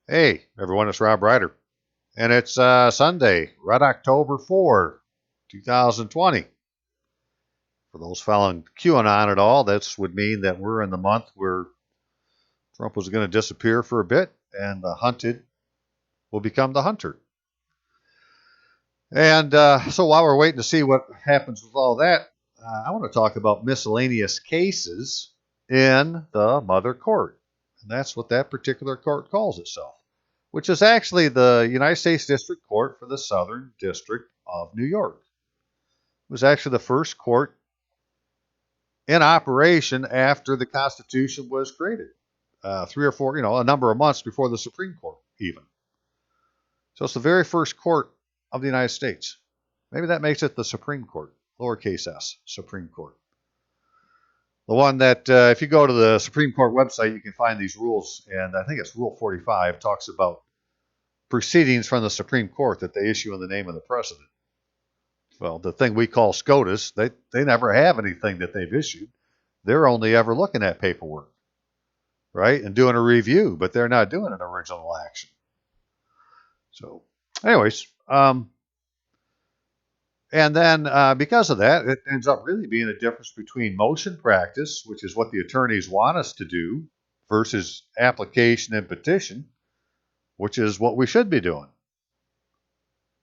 Hey, everyone, it's Rob Ryder. And it's Sunday, Red October 4, 2020. For those following QAnon at all, this would mean that we're in the month where Trump was going to disappear for a bit and the hunted will become the hunter. And so while we're waiting to see what happens with all that, I want to talk about miscellaneous cases in the mother court. And that's what that particular court calls itself, which is actually the United States District Court for the Southern District of New York. It was actually the first court in operation after the Constitution was created, 3 or 4, a number of months before the Supreme Court, even. So it's the very first court of the United States. Maybe that makes it the Supreme Court, lowercase s, Supreme Court. The one that, if you go to the Supreme Court website, you can find these rules, and I think it's Rule 45, talks about proceedings from the Supreme Court that they issue in the name of the president. Well, the thing we call SCOTUS, they never have anything that they've issued. They're only ever looking at paperwork, right, and doing a review, but they're not doing an original action. So, anyways, and then because of that, it ends up really being a difference between motion practice, which is what the attorneys want us to do, versus application and petition, which is what we should be doing.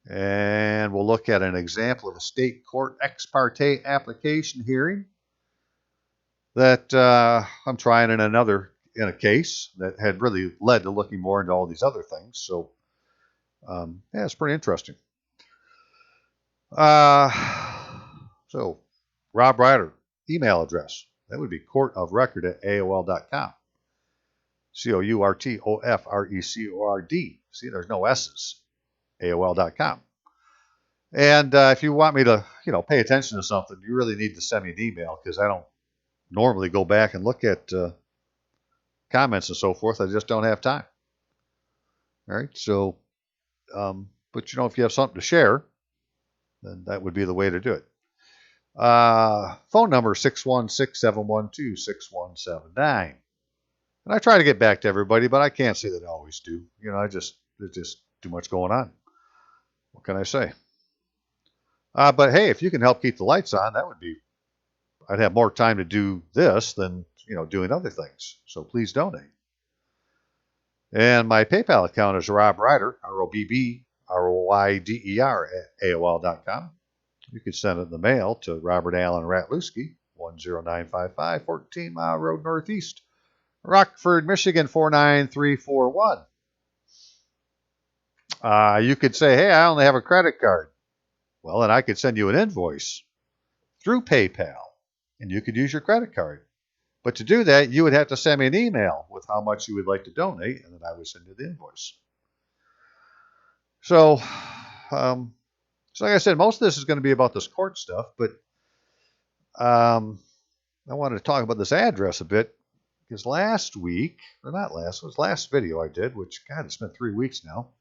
And we'll look at an example of a state court ex parte application hearing that I'm trying in a case that had really led to looking more into all these other things. So, yeah, it's pretty interesting. So, Rob Ryder, email address. That would be courtofrecord@aol.com. COURTOFRECORD. See, there's no S's. AOL.com. And if you want me to, pay attention to something, you really need to send me an email because I don't normally go back and look at comments and so forth. I just don't have time. All right. So, but if you have something to share, then that would be the way to do it. Phone number 616-712-6179. And I try to get back to everybody, but I can't say that I always do. There's just too much going on. What can I say? But hey, if you can help keep the lights on, I'd have more time to do this than, doing other things. So please donate. And my PayPal account is Rob Ryder, ROBBROYDER @AOL.com. You can send it in the mail to Robert Allen Ratlewski, 10955 14 Mile Road Northeast, Rockford, Michigan 49341. You could say, hey, I only have a credit card. Well, then I could send you an invoice through PayPal, and you could use your credit card. But to do that, you would have to send me an email with how much you would like to donate, and then I would send you the invoice. So, like I said, most of this is going to be about this court stuff, but I wanted to talk about this address a bit, because last week, or not last, it was last video I did, which, God, it's been 3 weeks now.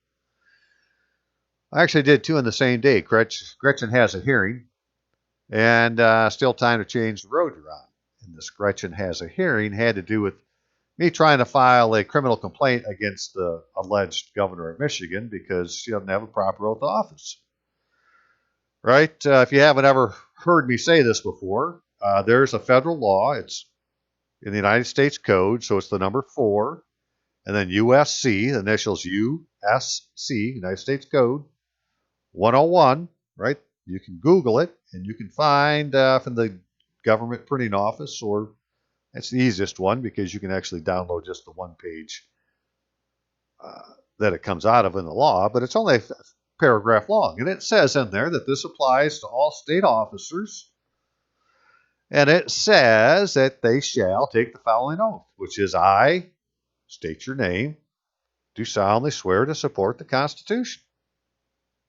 I actually did 2 in the same day. Gretchen has a hearing, and still time to change the road you're on. And this Gretchen has a hearing had to do with me trying to file a criminal complaint against the alleged governor of Michigan because she doesn't have a proper oath of office. Right? If you haven't ever heard me say this before, there's a federal law. It's in the United States Code, so it's the number 4, and then USC, the initials USC, United States Code 101, right? You can Google it, and you can find from the government printing office, or that's the easiest one because you can actually download just the one page that it comes out of in the law, but it's only a paragraph long. And it says in there that this applies to all state officers, and it says that they shall take the following oath, which is I, state your name, do solemnly swear to support the Constitution.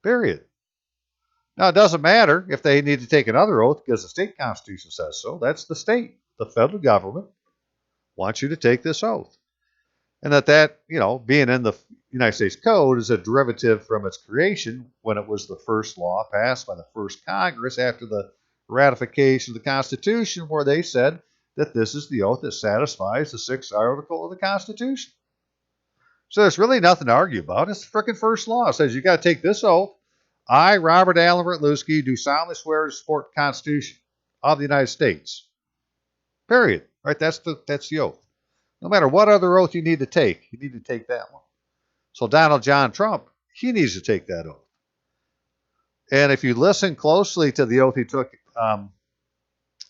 Period. Now, it doesn't matter if they need to take another oath because the state constitution says so. That's the state. The federal government wants you to take this oath. And that, being in the United States Code is a derivative from its creation when it was the first law passed by the first Congress after the ratification of the Constitution, where they said that this is the oath that satisfies the 6th article of the Constitution. So there's really nothing to argue about. It's the frickin' first law. It says you got to take this oath. I, Robert Allen Rutluski, do solemnly swear to support the Constitution of the United States. Period. Right? That's the oath. No matter what other oath you need to take that one. So Donald John Trump, he needs to take that oath. And if you listen closely to the oath he took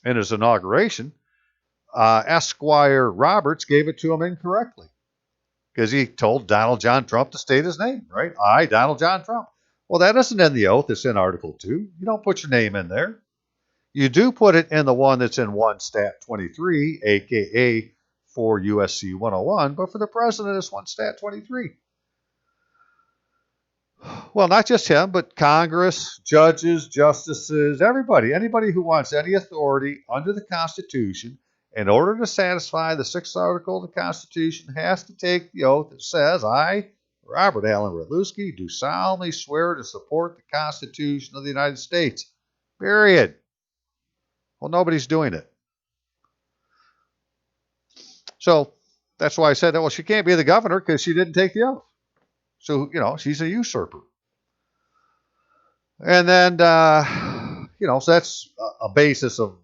in his inauguration, Esquire Roberts gave it to him incorrectly because he told Donald John Trump to state his name, right? I, Donald John Trump. Well, that isn't in the oath. It's in Article 2. You don't put your name in there. You do put it in the one that's in 1 Stat 23, a.k.a. 4 U.S.C. 101, but for the president, it's 1 Stat 23. Well, not just him, but Congress, judges, justices, anybody who wants any authority under the Constitution, in order to satisfy the 6th Article of the Constitution, has to take the oath that says, I, Robert Allen Rutluski, do solemnly swear to support the Constitution of the United States. Period. Well, nobody's doing it. So that's why I said that, well, she can't be the governor because she didn't take the oath. So, she's a usurper. And then, so that's a basis of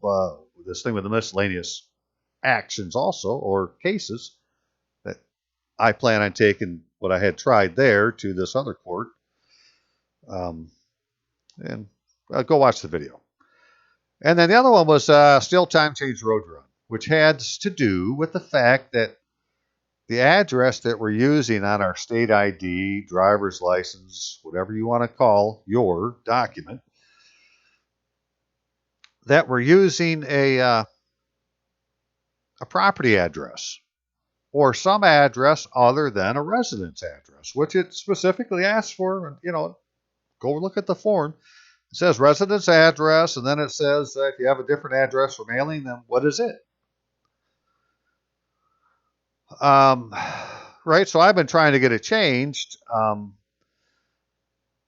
this thing with the miscellaneous actions also, or cases, that I plan on taking what I had tried there to this other court. And go watch the video. And then the other one was still time change road run, which has to do with the fact that the address that we're using on our state ID, driver's license, whatever you want to call your document, that we're using a property address or some address other than a residence address, which it specifically asks for. Go look at the form. It says residence address, and then it says if you have a different address for mailing, then what is it? Right, so I've been trying to get it changed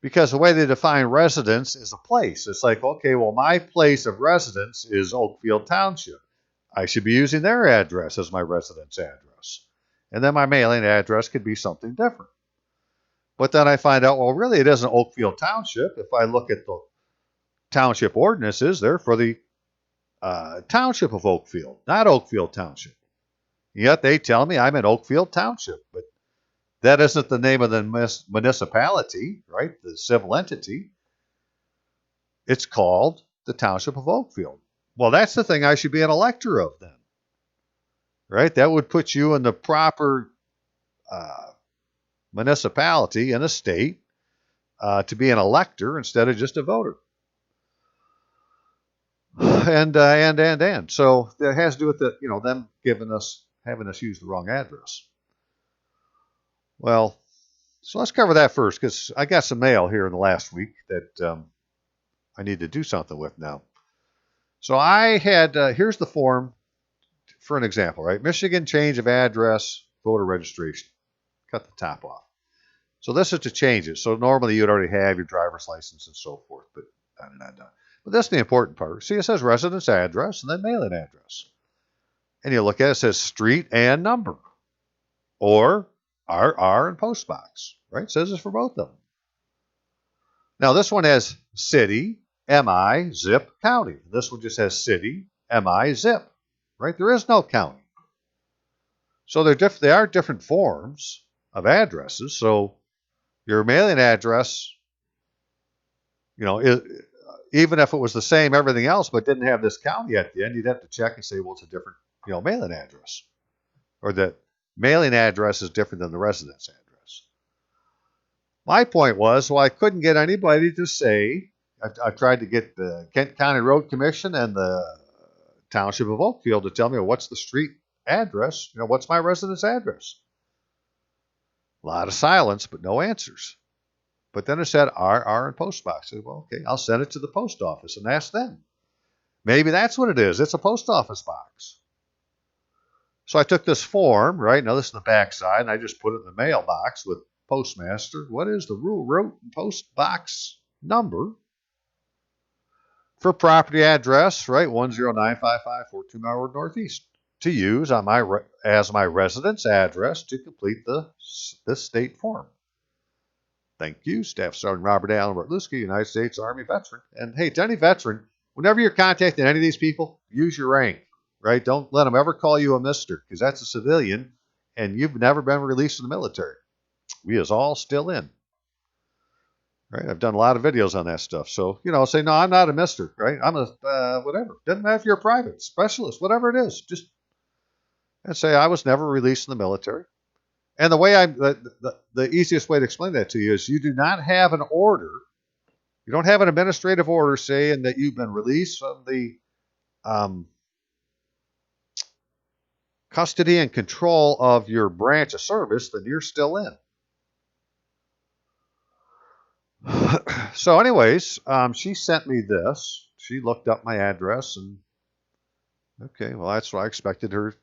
because the way they define residence is a place. It's like, okay, well, my place of residence is Oakfield Township. I should be using their address as my residence address. And then my mailing address could be something different. But then I find out, well, really, it isn't Oakfield Township. If I look at the township ordinances, they're for the township of Oakfield, not Oakfield Township. Yet they tell me I'm in Oakfield Township, but that isn't the name of the municipality, right? The civil entity. It's called the Township of Oakfield. Well, that's the thing I should be an elector of then, right? That would put you in the proper municipality in a state to be an elector instead of just a voter. And so that has to do with them having us use the wrong address. Well, so let's cover that first because I got some mail here in the last week that I need to do something with now. So I had, here's the form for an example, right? Michigan change of address, voter registration. Cut the top off. So this is to change it. So normally you'd already have your driver's license and so forth, but But that's the important part. See, it says residence address and then mailing address. And you look at it, it says street and number. Or RR and postbox, right? It says it's for both of them. Now this one has city, MI, zip, county. This one just has city, MI, zip, right? There is no county. So they are different forms of addresses. So your mailing address, even if it was the same everything else but didn't have this county at the end, you'd have to check and say, well, it's a different, mailing address. Or the mailing address is different than the residence address. My point was, well, I couldn't get anybody to say, I tried to get the Kent County Road Commission and the Township of Oakfield to tell me, well, what's the street address? What's my residence address? A lot of silence, but no answers. But then it said RR and postbox. I said, well, okay, I'll send it to the post office and ask them. Maybe that's what it is. It's a post office box. So I took this form, right? Now this is the back side, and I just put it in the mailbox with postmaster. What is the route and post box number for property address, right? 10955 42 Mile Road Northeast. to use on as my residence address to complete this state form. Thank you, Staff Sergeant Robert Allen Rutluski, United States Army veteran. And hey, to any veteran, whenever you're contacting any of these people, use your rank, right? Don't let them ever call you a mister, because that's a civilian, and you've never been released from the military. We is all still in. Right? I've done a lot of videos on that stuff. So, say, no, I'm not a mister, right? I'm a whatever. Doesn't matter if you're a private, specialist, whatever it is. Just and say I was never released from the military. And the way the easiest way to explain that to you is you do not have an order. You don't have an administrative order saying that you've been released from the custody and control of your branch of service, then you're still in. So anyways, she sent me this. She looked up my address and, okay, well, that's what I expected her,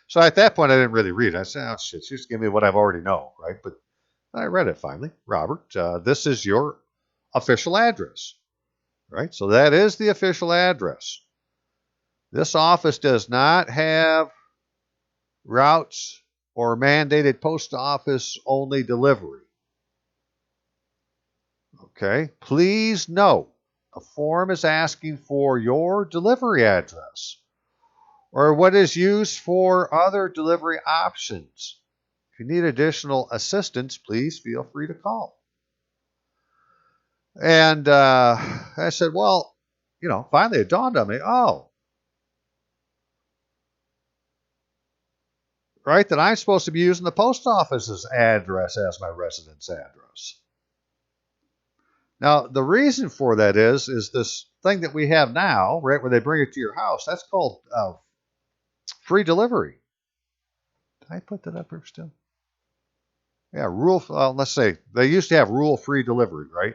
So at that point, I didn't really read it. I said, oh, shit, she's giving me what I've already know, right? But I read it finally. Robert, this is your official address, right? So that is the official address. This office does not have routes or mandated post office only delivery. Okay, please note, the form is asking for your delivery address or what is used for other delivery options. If you need additional assistance, please feel free to call. And I said, well, finally it dawned on me, right, that I'm supposed to be using the post office's address as my residence address. Now, the reason for that is this thing that we have now, right, where they bring it to your house. That's called free delivery. Did I put that up here still? Yeah, let's say they used to have rural-free delivery, right,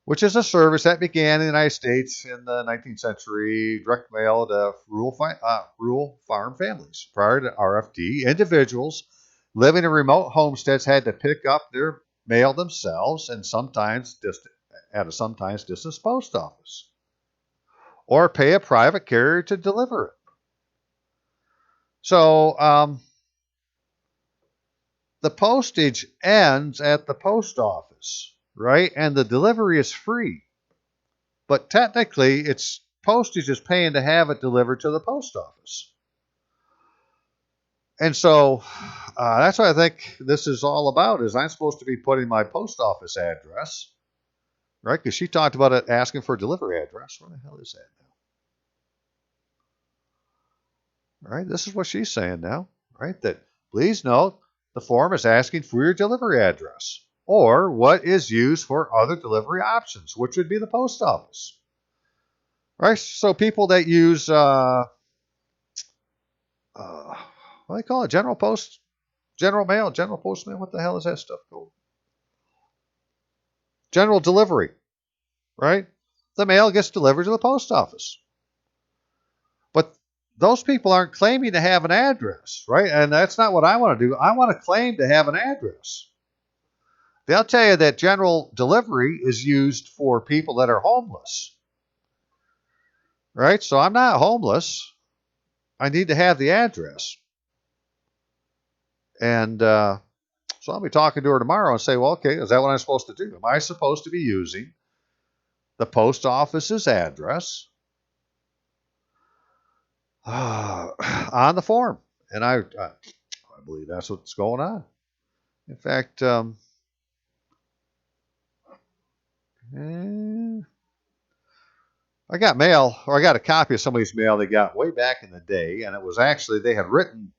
which is a service that began in the United States in the 19th century, direct mail to rural farm families. Prior to RFD, individuals living in remote homesteads had to pick up their mail themselves and sometimes at a sometimes distant post office, or pay a private carrier to deliver it. So the postage ends at the post office, right? And the delivery is free. But technically, it's postage is paying to have it delivered to the post office. And so that's what I think this is all about, is I'm supposed to be putting my post office address, right? Because she talked about it asking for a delivery address. Where the hell is that now? All right, this is what she's saying now, right? That please note the form is asking for your delivery address or what is used for other delivery options, which would be the post office. Right? So people that use what do they call it? General mail, general postmail. What the hell is that stuff called? General delivery, right? The mail gets delivered to the post office. But those people aren't claiming to have an address, right? And that's not what I want to do. I want to claim to have an address. They'll tell you that general delivery is used for people that are homeless, right? So I'm not homeless. I need to have the address. And so I'll be talking to her tomorrow and say, well, okay, is that what I'm supposed to do? Am I supposed to be using the post office's address on the form? And I believe that's what's going on. In fact, I got mail, or I got a copy of somebody's mail they got way back in the day, and it was actually, they had written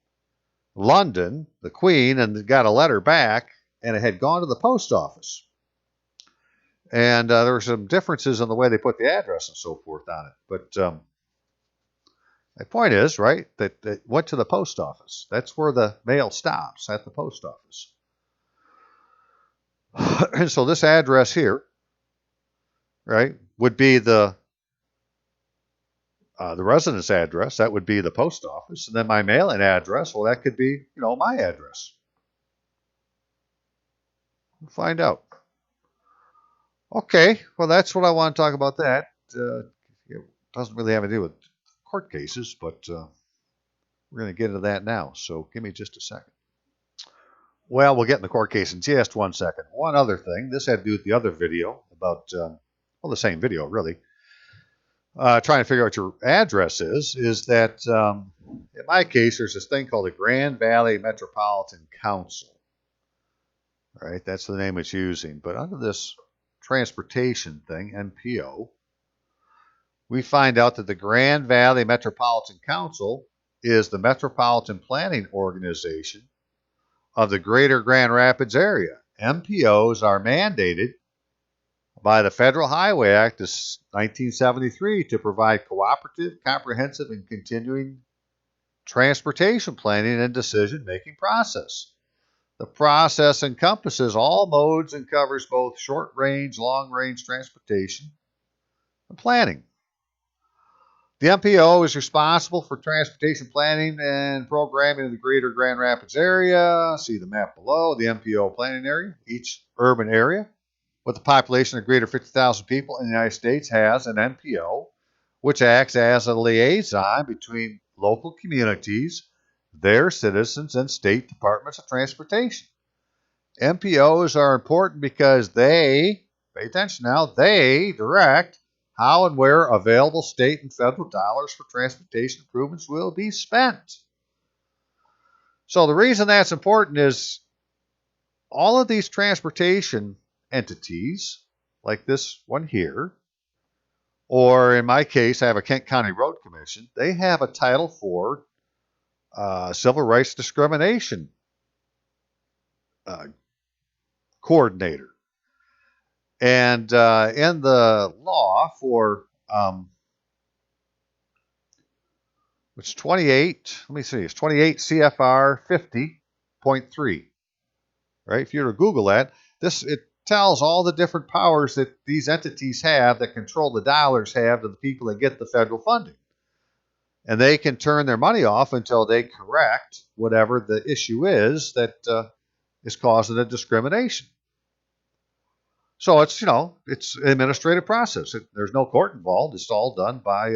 London, the Queen, and got a letter back, and it had gone to the post office. And there were some differences in the way they put the address and so forth on it. But my point is, right, that it went to the post office. That's where the mail stops, at the post office. And so this address here, right, would be the residence address. That would be the post office. And then my mailing address, well, that could be, my address. We'll find out. Okay, well, that's what I want to talk about that. It doesn't really have to do with court cases, but We're going to get into that now, so give me just a second. Well, we'll get in the court case in just 1 second. One other thing, this had to do with the other video about, well, the same video, really. Trying to figure out what your address is that, in my case, there's this thing called the Grand Valley Metropolitan Council. Right, that's the name it's using. But under this transportation thing, NPO, we find out that the Grand Valley Metropolitan Council is the metropolitan planning organization of the greater Grand Rapids area. MPOs are mandated by the Federal Highway Act of 1973 to provide cooperative, comprehensive, and continuing transportation planning and decision-making process. The process encompasses all modes and covers both short-range, long-range transportation and planning. The MPO is responsible for transportation planning and programming in the greater Grand Rapids area. See the map below. The MPO planning area. Each urban area with a population of greater 50,000 people in the United States has an MPO, which acts as a liaison between local communities, their citizens, and state departments of transportation. MPOs are important because they, pay attention now, they direct how and where available state and federal dollars for transportation improvements will be spent. So the reason that's important is all of these transportation entities, like this one here, or in my case, I have a Kent County Road Commission, they have a Title IV civil rights discrimination coordinator. And in the law for, it's 28, let me see, it's 28 CFR 50.3, right? If you were to Google that, it tells all the different powers that these entities have that control the dollars have to the people that get the federal funding. And they can turn their money off until they correct whatever the issue is that is causing the discrimination. So it's, it's an administrative process. There's no court involved. It's all done by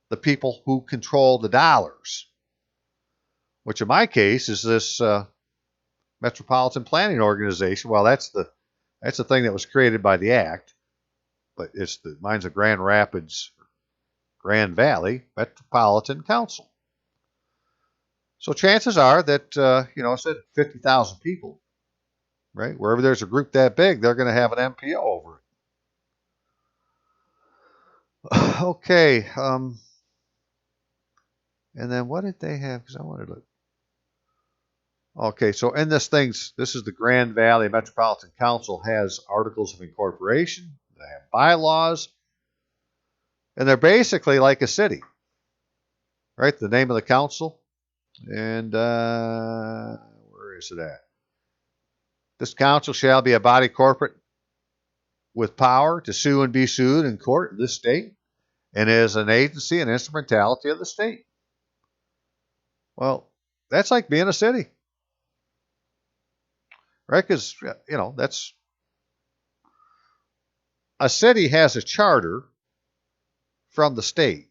the people who control the dollars, which in my case is this Metropolitan Planning Organization. Well, that's the thing that was created by the Act, but mine's a Grand Rapids, Grand Valley Metropolitan Council. So chances are that, I said 50,000 people. Right? Wherever there's a group that big, they're going to have an MPO over it. Okay. And then what did they have? Because I wanted to look. Okay, so in this is the Grand Valley Metropolitan Council has articles of incorporation. They have bylaws. And they're basically like a city. Right? The name of the council. And where is it at? This council shall be a body corporate with power to sue and be sued in court in this state, and is an agency and instrumentality of the state. Well, that's like being a city. Right? Because, that's... A city has a charter from the state.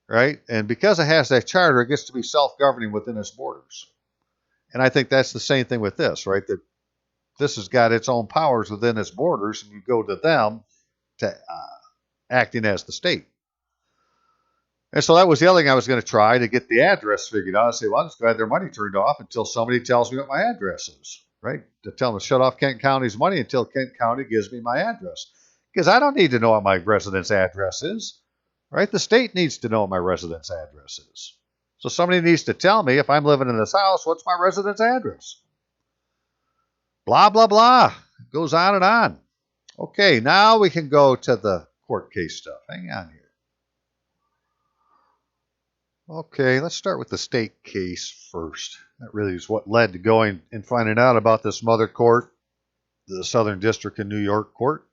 Right? And because it has that charter, it gets to be self-governing within its borders. And I think that's the same thing with this, right? That this has got its own powers within its borders, and you go to them to acting as the state. And so that was the other thing I was going to try to get the address figured out. I say, well, I'm just going to have their money turned off until somebody tells me what my address is, right? To tell them to shut off Kent County's money until Kent County gives me my address. Because I don't need to know what my residence address is, right? The state needs to know what my residence address is. So somebody needs to tell me if I'm living in this house, what's my residence address? Blah, blah, blah. It goes on and on. Okay, now we can go to the court case stuff. Hang on here. Okay, let's start with the state case first. That really is what led to going and finding out about this mother court, the Southern District of New York Court.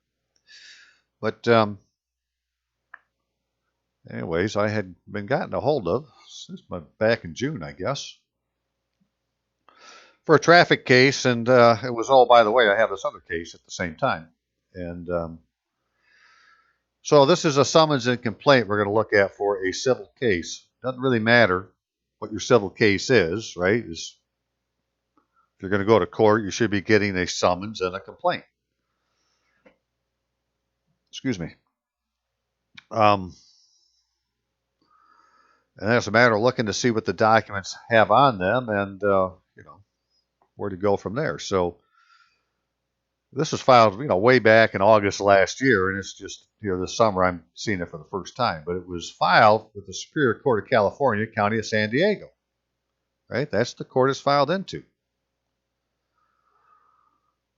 But anyways, I had been gotten a hold of since back in June, I guess, for a traffic case, and it was all, by the way, I have this other case at the same time. And So this is a summons and complaint we're going to look at for a civil case. Doesn't really matter what your civil case is, right? If you're going to go to court, you should be getting a summons and a complaint. Excuse me. And it's a matter of looking to see what the documents have on them and, where to go from there. So this was filed, way back in August last year, and it's just, this summer I'm seeing it for the first time. But it was filed with the Superior Court of California, County of San Diego. Right? That's the court it's filed into.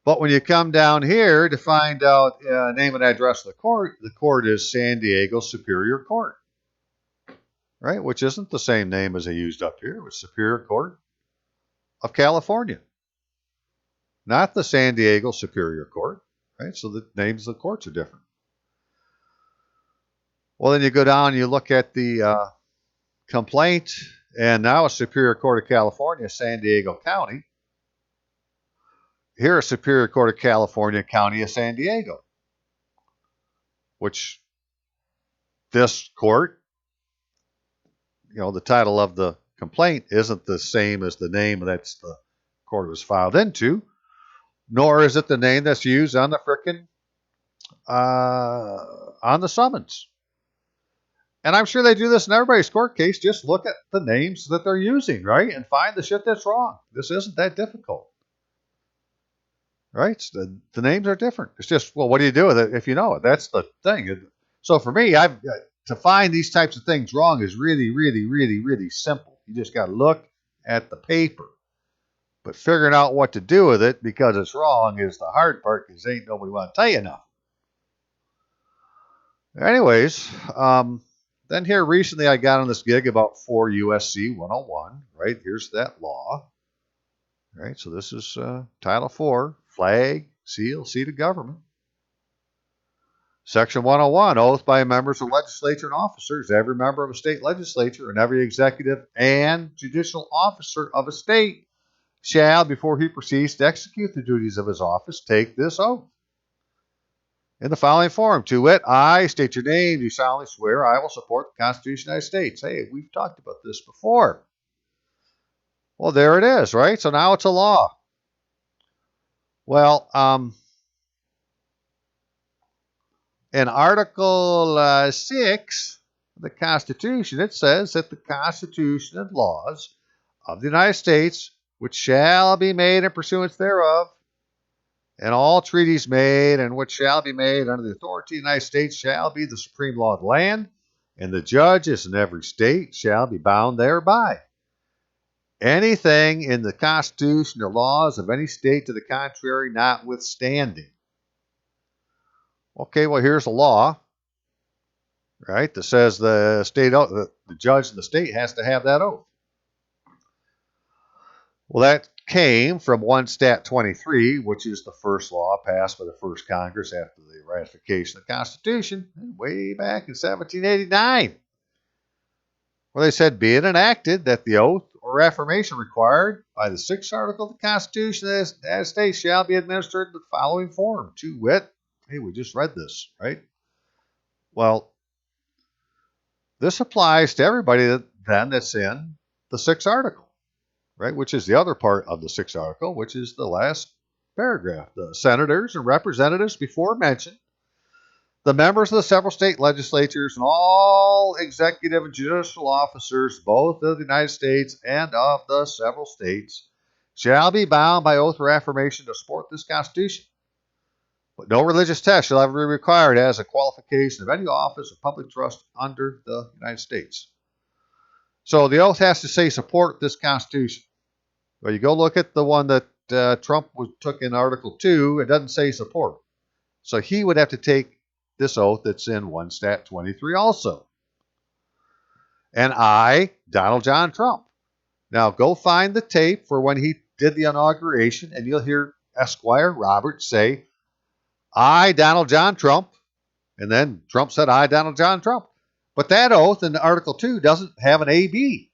But when you come down here to find out name and address of the court is San Diego Superior Court. Right? Which isn't the same name as they used up here. It was Superior Court of California. Not the San Diego Superior Court. Right? So the names of the courts are different. Well, then you go down and you look at the complaint, and now a Superior Court of California, San Diego County. Here, a Superior Court of California, County of San Diego, which this court, the title of the complaint isn't the same as the name that's the court was filed into, nor is it the name that's used on the frickin' on the summons. And I'm sure they do this in everybody's court case. Just look at the names that they're using, right? And find the shit that's wrong. This isn't that difficult. Right? The names are different. It's just, well, what do you do with it if you know it? That's the thing. So for me, to find these types of things wrong is really, really, really, really simple. You just got to look at the paper. But figuring out what to do with it because it's wrong is the hard part because ain't nobody want to tell you nothing. Anyways, then here recently I got on this gig about 4 USC 101, right? Here's that law. Right, so this is Title 4, Flag, Seal, Seat of Government. Section 101, Oath by members of legislature and officers. Every member of a state legislature and every executive and judicial officer of a state shall, before he proceeds to execute the duties of his office, take this oath. In the following form, to wit, I state your name, you solemnly swear I will support the Constitution of the United States. Hey, we've talked about this before. Well, there it is, right? So now it's a law. Well, in Article 6 of the Constitution, it says that the Constitution and laws of the United States, which shall be made in pursuance thereof, and all treaties made and which shall be made under the authority of the United States shall be the supreme law of the land, and the judges in every state shall be bound thereby. Anything in the Constitution or laws of any state to the contrary notwithstanding. Okay, well, here's a law, right, that says the judge in the state has to have that oath. Well, that came from 1 Stat 23, which is the first law passed by the first Congress after the ratification of the Constitution, way back in 1789, where they said, be it enacted that the oath or affirmation required by the 6th article of the Constitution of the United States shall be administered in the following form, to wit, hey, we just read this, right? Well, this applies to everybody that's in the 6th article, right? Which is the other part of the 6th article, which is the last paragraph. The senators and representatives before mentioned, the members of the several state legislatures, and all executive and judicial officers, both of the United States and of the several states, shall be bound by oath or affirmation to support this Constitution. But no religious test shall ever be required as a qualification of any office or public trust under the United States. So the oath has to say support this Constitution. Well, you go look at the one that Trump took in Article 2, it doesn't say support. So he would have to take this oath that's in 1 Stat 23 also. And I, Donald John Trump. Now go find the tape for when he did the inauguration, and you'll hear Esquire Robert say, I, Donald John Trump, and then Trump said, I, Donald John Trump. But that oath in Article 2 doesn't have an AB.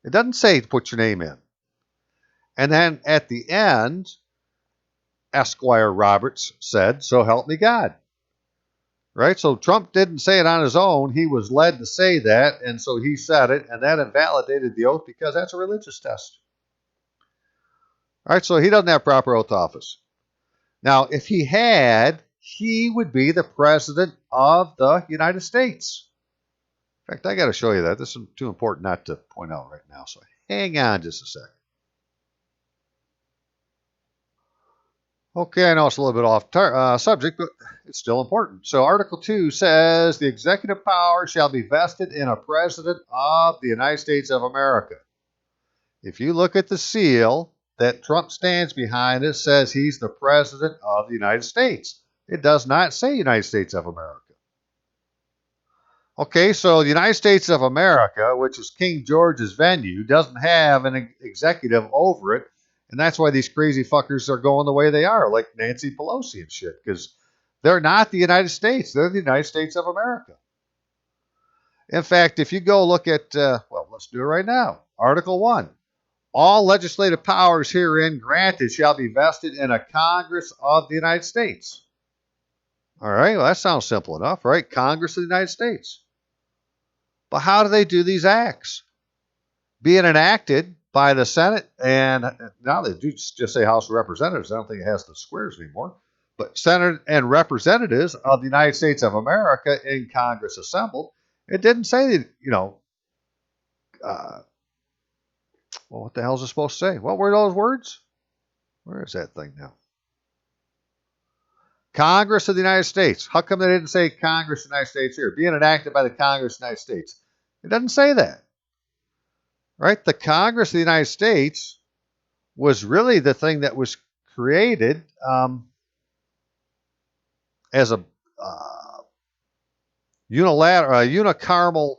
It doesn't say to put your name in. And then at the end, Esquire Roberts said, so help me God. right? So Trump didn't say it on his own. He was led to say that, and so he said it, and that invalidated the oath because that's a religious test. All right, so he doesn't have proper oath of office. Now, if he had, he would be the president of the United States. In fact, I got to show you that. This is too important not to point out right now, so hang on just a second. Okay, I know it's a little bit off subject, but it's still important. So Article 2 says the executive power shall be vested in a president of the United States of America. If you look at the seal that Trump stands behind, it says he's the president of the United States. It does not say United States of America. Okay, so the United States of America, which is King George's venue, doesn't have an executive over it. And that's why these crazy fuckers are going the way they are, like Nancy Pelosi and shit, because they're not the United States. They're the United States of America. In fact, if you go look at, well, let's do it right now. Article 1. All legislative powers herein granted shall be vested in a Congress of the United States. All right, well, that sounds simple enough, right? Congress of the United States. But how do they do these acts? Being enacted by the Senate, and now they do just say House of Representatives. I don't think it has the squares anymore. But Senate and Representatives of the United States of America in Congress assembled. It didn't say that, well, what the hell is it supposed to say? What were those words? Where is that thing now? Congress of the United States. How come they didn't say Congress of the United States here? Being enacted by the Congress of the United States. It doesn't say that. Right? The Congress of the United States was really the thing that was created as a unicameral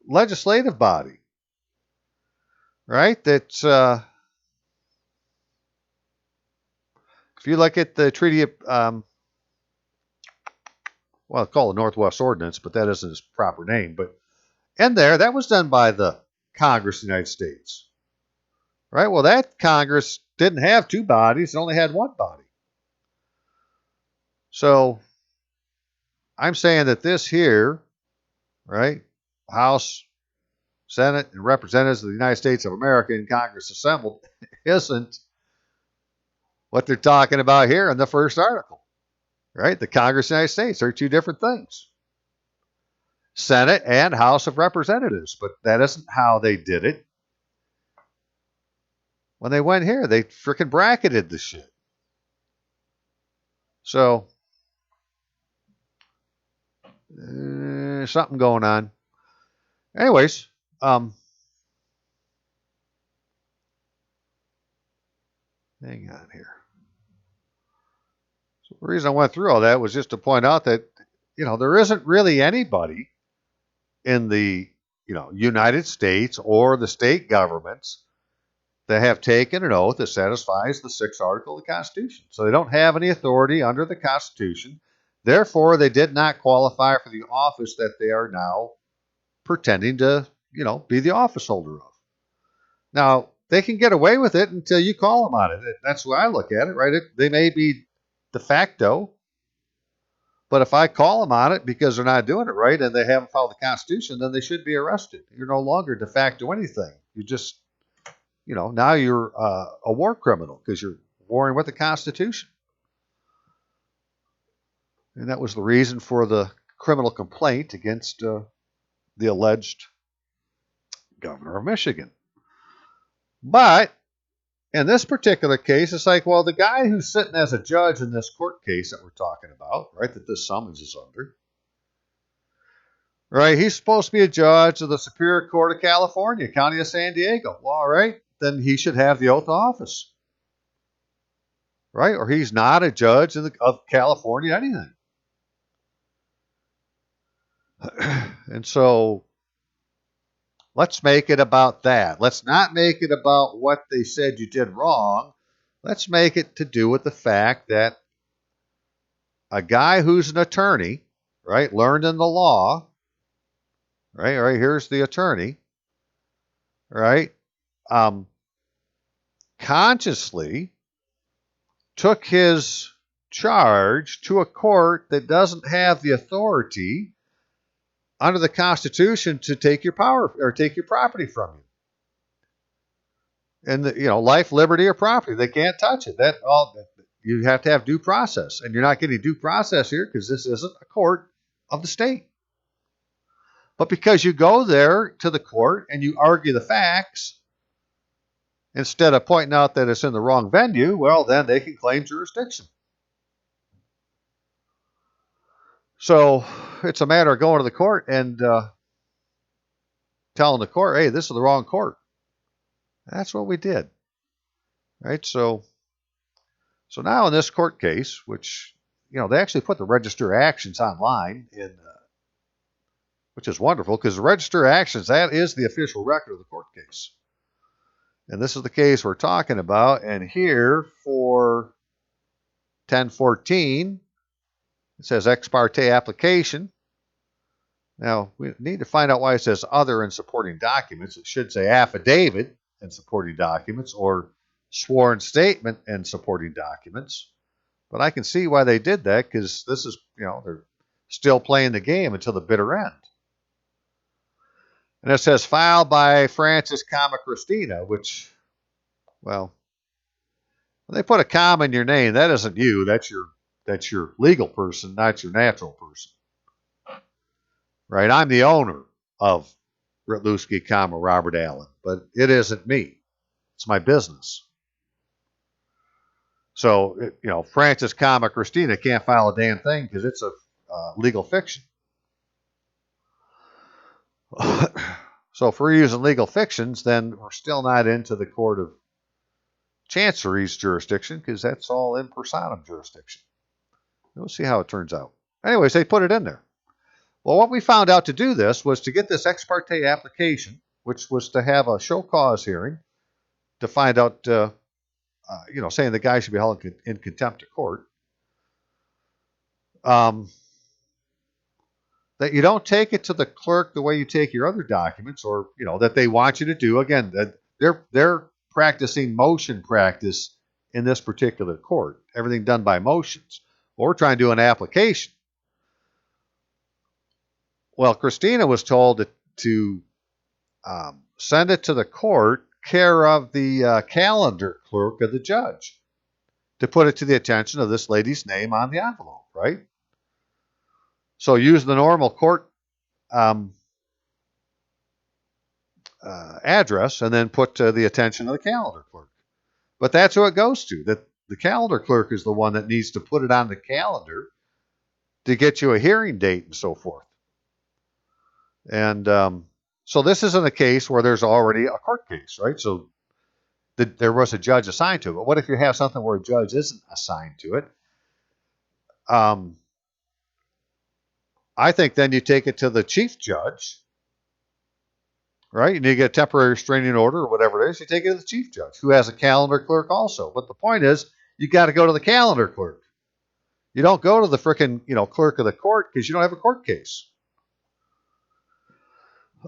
legislative body. Right? That's if you look at the Treaty of, well, it's called the Northwest Ordinance, but that isn't its proper name. But in there, that was done by the Congress of the United States. Right? Well, that Congress didn't have two bodies. It only had one body. So I'm saying that this here, right, House, Senate, and Representatives of the United States of America in Congress assembled isn't what they're talking about here in the first article. Right? The Congress of the United States are two different things. Senate and House of Representatives. But that isn't how they did it. When they went here, they freaking bracketed the shit. So, something going on. Anyways, hang on here. So the reason I went through all that was just to point out that, there isn't really anybody in the, United States or the state governments that have taken an oath that satisfies the 6th article of the Constitution. So they don't have any authority under the Constitution. Therefore, they did not qualify for the office that they are now pretending to, be the office holder of. Now, they can get away with it until you call them on it. That's the way I look at it, right? They may be de facto, but if I call them on it because they're not doing it right and they haven't followed the Constitution, then they should be arrested. You're no longer de facto anything. You just, now you're a war criminal because you're warring with the Constitution. And that was the reason for the criminal complaint against the alleged governor of Michigan. But in this particular case, it's like, well, the guy who's sitting as a judge in this court case that we're talking about, right, that this summons is under, right, he's supposed to be a judge of the Superior Court of California, County of San Diego. Well, all right, then he should have the oath of office, right? Or he's not a judge of California, anything. And so let's make it about that. Let's not make it about what they said you did wrong. Let's make it to do with the fact that a guy who's an attorney, right, learned in the law, right, here's the attorney, right, consciously took his charge to a court that doesn't have the authority under the Constitution to take your power or take your property from you. And life, liberty, or property, they can't touch it. That all you have to have due process, and you're not getting due process here because this isn't a court of the state. But because you go there to the court and you argue the facts instead of pointing out that it's in the wrong venue, well, then they can claim jurisdiction. So it's a matter of going to the court and telling the court, hey, this is the wrong court. That's what we did. Right? So now in this court case, which, they actually put the register of actions online, which is wonderful because the register of actions, that is the official record of the court case. And this is the case we're talking about. And here for 1014, it says ex parte application. Now, we need to find out why it says other and supporting documents. It should say affidavit and supporting documents or sworn statement and supporting documents. But I can see why they did that because this is, they're still playing the game until the bitter end. And it says filed by Francis, Christina, which, well, when they put a comma in your name, that isn't you. That's your legal person, not your natural person. Right? I'm the owner of Ritluski, Robert Allen, but it isn't me. It's my business. So, Francis, Christina can't file a damn thing because it's a legal fiction. So if we're using legal fictions, then we're still not into the court of Chancery's jurisdiction because that's all in personam jurisdiction. We'll see how it turns out. Anyways, they put it in there. Well, what we found out to do this was to get this ex parte application, which was to have a show cause hearing to find out, saying the guy should be held in contempt of court. That you don't take it to the clerk the way you take your other documents, or that they want you to do. Again, that they're practicing motion practice in this particular court. Everything done by motions. Well, we're trying to do an application. Well, Christina was told to send it to the court, care of the calendar clerk of the judge, to put it to the attention of this lady's name on the envelope, right? So use the normal court address and then put to the attention of the calendar clerk. But that's who it goes to. That the calendar clerk is the one that needs to put it on the calendar to get you a hearing date and so forth. And so this isn't a case where there's already a court case, right? So there was a judge assigned to it. But what if you have something where a judge isn't assigned to it? I think then you take it to the chief judge, right? And you get a temporary restraining order or whatever it is. You take it to the chief judge, who has a calendar clerk also. But the point is, you got to go to the calendar clerk. You don't go to the frickin', clerk of the court because you don't have a court case.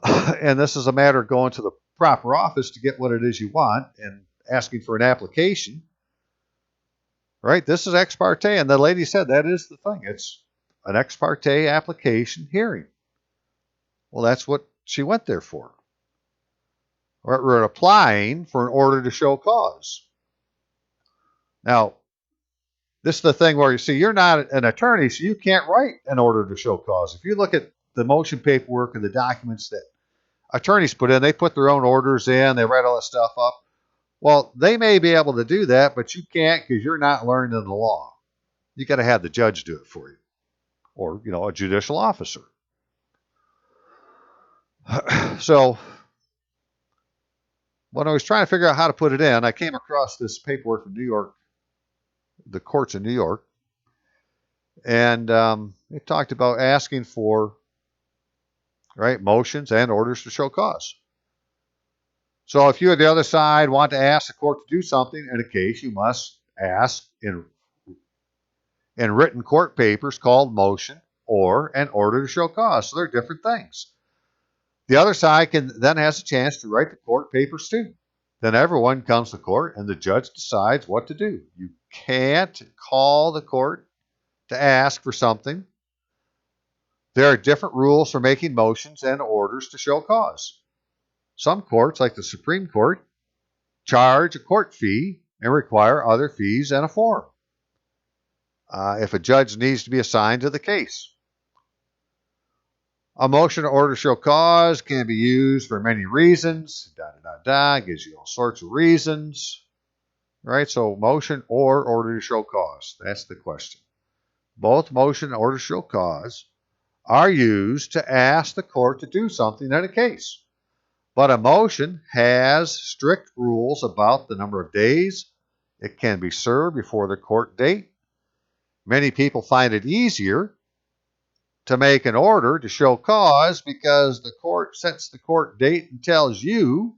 And this is a matter of going to the proper office to get what it is you want and asking for an application. Right? This is ex parte. And the lady said that is the thing. It's an ex parte application hearing. Well, that's what she went there for. We're applying for an order to show cause. Now, this is the thing where you see you're not an attorney, so you can't write an order to show cause. If you look at the motion paperwork and the documents that attorneys put in, they put their own orders in, they write all that stuff up. Well, they may be able to do that, but you can't because you're not learned in the law. You got to have the judge do it for you, or a judicial officer. So when I was trying to figure out how to put it in, I came across this paperwork from New York, the courts in New York, and it talked about asking for motions and orders to show cause. So if you at the other side want to ask the court to do something in a case, you must ask in written court papers called motion or an order to show cause. So they're different things. The other side then has a chance to write the court papers too. Then everyone comes to court and the judge decides what to do. You can't call the court to ask for something. There are different rules for making motions and orders to show cause. Some courts, like the Supreme Court, charge a court fee and require other fees and a form if a judge needs to be assigned to the case. A motion to order to show cause can be used for many reasons. Gives you all sorts of reasons. Right? So motion or order to show cause. That's the question. Both motion and order to show cause are used to ask the court to do something in a case. But a motion has strict rules about the number of days it can be served before the court date. Many people find it easier to make an order to show cause because the court sets the court date and tells you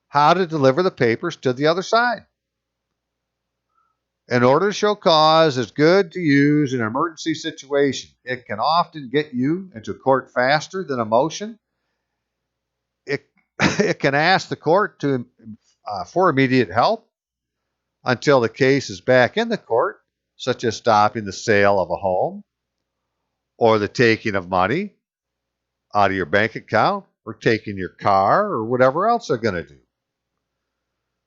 how to deliver the papers to the other side. An order to show cause is good to use in an emergency situation. It can often get you into court faster than a motion. It can ask the court for immediate help until the case is back in the court, such as stopping the sale of a home or the taking of money out of your bank account or taking your car or whatever else they're going to do.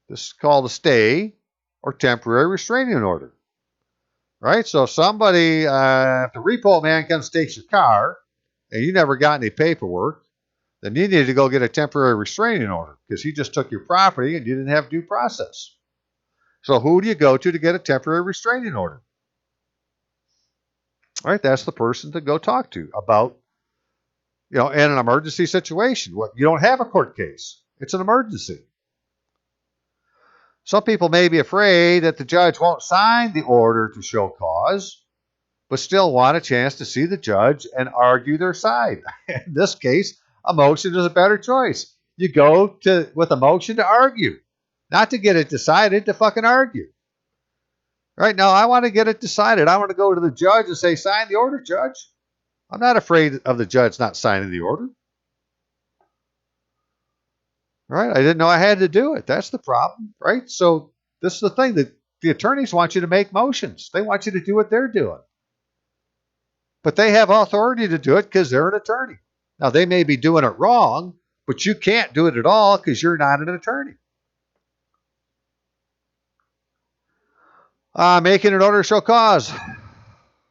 This is called a stay or temporary restraining order. Right? So if somebody, if the repo man comes and takes your car and you never got any paperwork, then you need to go get a temporary restraining order because he just took your property and you didn't have due process. So who do you go to get a temporary restraining order? All right, that's the person to go talk to about, in an emergency situation. You don't have a court case. It's an emergency. Some people may be afraid that the judge won't sign the order to show cause, but still want a chance to see the judge and argue their side. In this case, a motion is a better choice. You go with a motion to argue, not to get it decided, to fucking argue. Right now, I want to get it decided. I want to go to the judge and say, sign the order, judge. I'm not afraid of the judge not signing the order. Right? I didn't know I had to do it. That's the problem, right? So this is the thing, that the attorneys want you to make motions. They want you to do what they're doing. But they have authority to do it because they're an attorney. Now, they may be doing it wrong, but you can't do it at all because you're not an attorney. Making an order to show cause.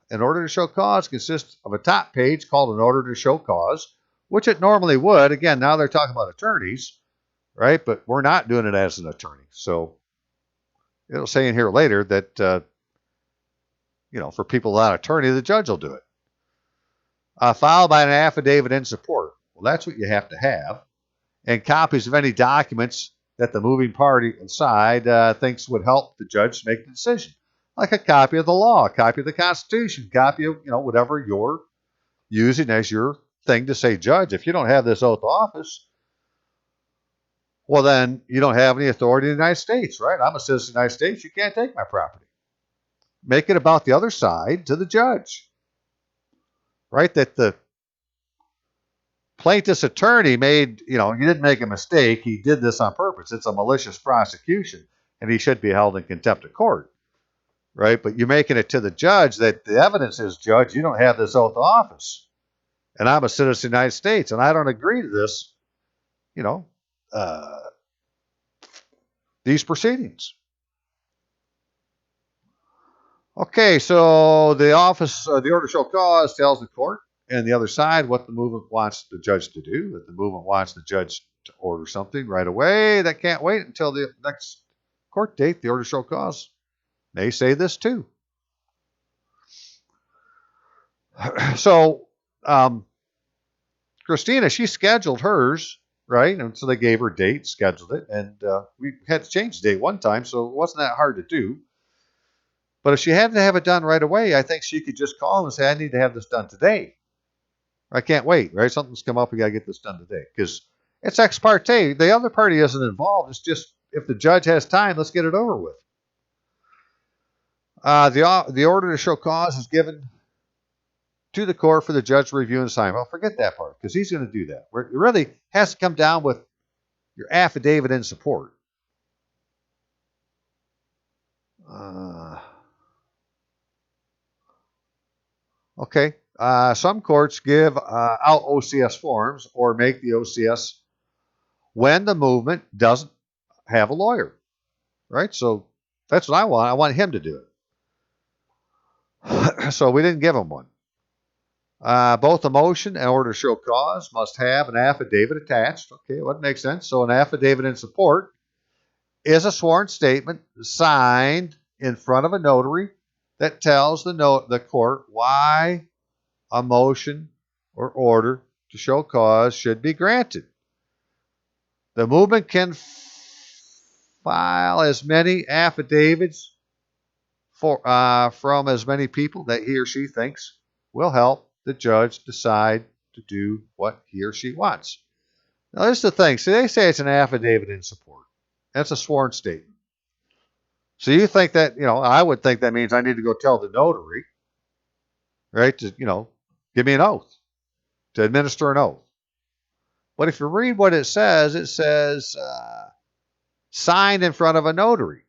An order to show cause consists of a top page called an order to show cause, which it normally would. Again, now they're talking about attorneys, right? But we're not doing it as an attorney. So it'll say in here later that, for people without attorney, the judge will do it. Filed by an affidavit in support. Well, that's what you have to have. And copies of any documents that the moving party inside thinks would help the judge make the decision. Like a copy of the law, a copy of the Constitution, a copy of, whatever you're using as your thing to say, judge, if you don't have this oath of office, well, then you don't have any authority in the United States, right? I'm a citizen of the United States. You can't take my property. Make it about the other side to the judge. Right? That the plaintiff's attorney made, he didn't make a mistake. He did this on purpose. It's a malicious prosecution, and he should be held in contempt of court. Right? But you're making it to the judge that the evidence is, judge, you don't have this oath of office. And I'm a citizen of the United States, and I don't agree to this, these proceedings. Okay, so the order to show cause tells the court and the other side what the movement wants the judge to do. If the movement wants the judge to order something right away, that can't wait until the next court date. The order to show cause may say this too. So Christina, she scheduled hers, right? And so they gave her a date, scheduled it, and we had to change the date one time, so it wasn't that hard to do. But if she had to have it done right away, I think she could just call them and say, I need to have this done today. I can't wait, right? Something's come up, we got to get this done today. Because it's ex parte. The other party isn't involved. It's just, if the judge has time, let's get it over with. The order to show cause is given to the court for the judge to review and sign. Well, forget that part, because he's going to do that. It really has to come down with your affidavit in support. Okay. Some courts give out OCS forms or make the OCS when the movement doesn't have a lawyer, right? So that's what I want. I want him to do it. So we didn't give him one. Both a motion and order to show cause must have an affidavit attached. Okay, what makes sense? So an affidavit in support is a sworn statement signed in front of a notary that tells the court why a motion or order to show cause should be granted. The movement can file as many affidavits from as many people that he or she thinks will help the judge decide to do what he or she wants. Now, this is the thing. So they say it's an affidavit in support. That's a sworn statement. So you think that, I would think that means I need to go tell the notary, right, to, give me an oath, to administer an oath. But if you read what it says signed in front of a notary.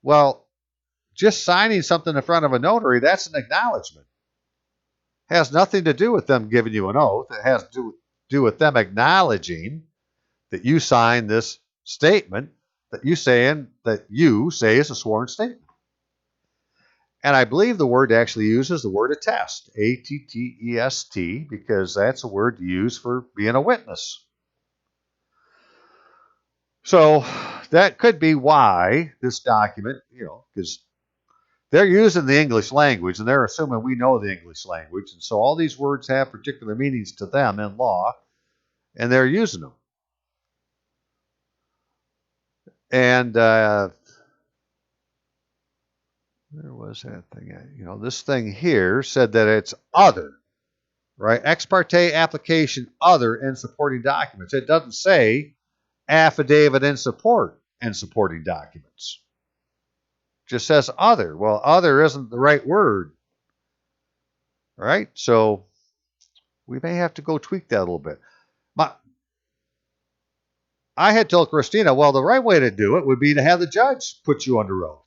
Well, just signing something in front of a notary, that's an acknowledgement. It has nothing to do with them giving you an oath. It has to do with them acknowledging that you signed this statement that you say is a sworn statement. And I believe the word actually uses the word attest, A-T-T-E-S-T, because that's a word used for being a witness. So that could be why this document, because they're using the English language and they're assuming we know the English language. And so all these words have particular meanings to them in law, and they're using them. And where was that thing at? This thing here said that it's other, right? Ex parte application other and supporting documents. It doesn't say affidavit in support and supporting documents. It just says other. Well, other isn't the right word, right? So we may have to go tweak that a little bit. I had told Christina, well, the right way to do it would be to have the judge put you under oath,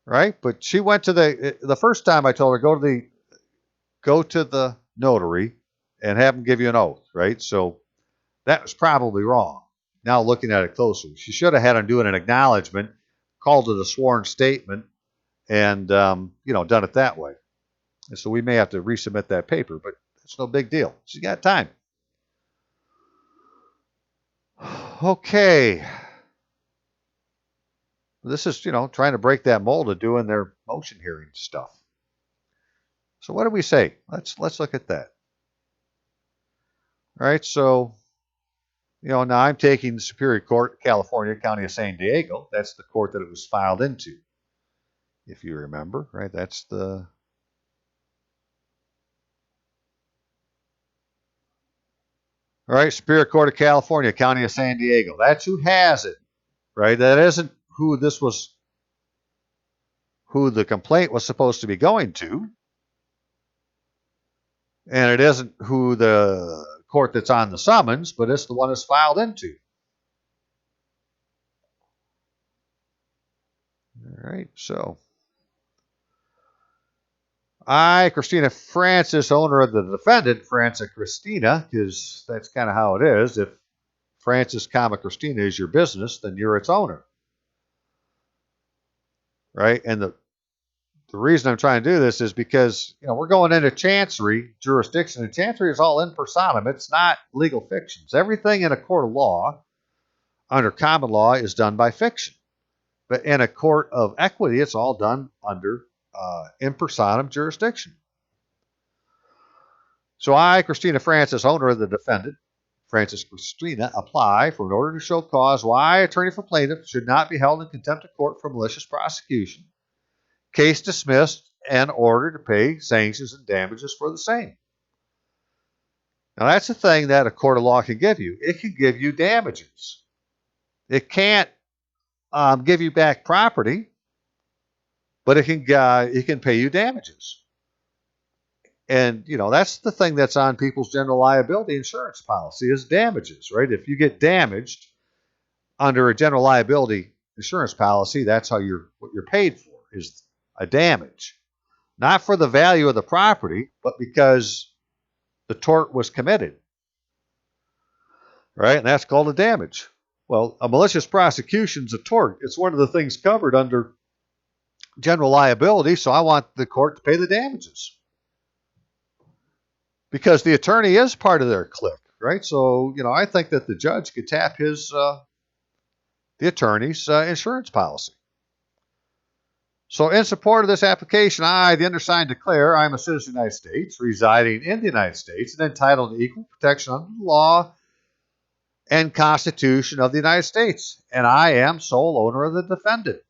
right? But she went to the first time I told her go to the notary and have him give you an oath, right? So that was probably wrong. Now looking at it closer, she should have had him doing an acknowledgement, called it a sworn statement, and done it that way. And so we may have to resubmit that paper, but it's no big deal. She's got time. Okay. This is, trying to break that mold of doing their motion hearing stuff. So what do we say? Let's look at that. All right, so, now I'm taking the Superior Court, California, County of San Diego. That's the court that it was filed into, if you remember, right? That's the... All right, Superior Court of California, County of San Diego. That's who has it, right? That isn't who the complaint was supposed to be going to. And it isn't who the court that's on the summons, but it's the one it's filed into. All right, so I, Christina Francis, owner of the defendant, Francis Christina, because that's kind of how it is. If Francis, Christina is your business, then you're its owner. Right? And the reason I'm trying to do this is because, we're going into Chancery jurisdiction, and Chancery is all in personam. It's not legal fictions. Everything in a court of law, under common law, is done by fiction. But in a court of equity, it's all done under in personam jurisdiction. So I, Christina Francis, owner of the defendant, Francis Christina, apply for an order to show cause why attorney for plaintiff should not be held in contempt of court for malicious prosecution. Case dismissed and order to pay sanctions and damages for the same. Now that's the thing that a court of law can give you. It can give you damages. It can't give you back property, but it can pay you damages. And, that's the thing that's on people's general liability insurance policy is damages, right? If you get damaged under a general liability insurance policy, that's how what you're paid for is a damage. Not for the value of the property, but because the tort was committed. Right? And that's called a damage. Well, a malicious prosecution is a tort. It's one of the things covered under general liability, so I want the court to pay the damages. Because the attorney is part of their clique, right? So, I think that the judge could tap the attorney's insurance policy. So in support of this application, I, the undersigned, declare I am a citizen of the United States, residing in the United States, and entitled to equal protection under the law and Constitution of the United States, and I am sole owner of the defendant.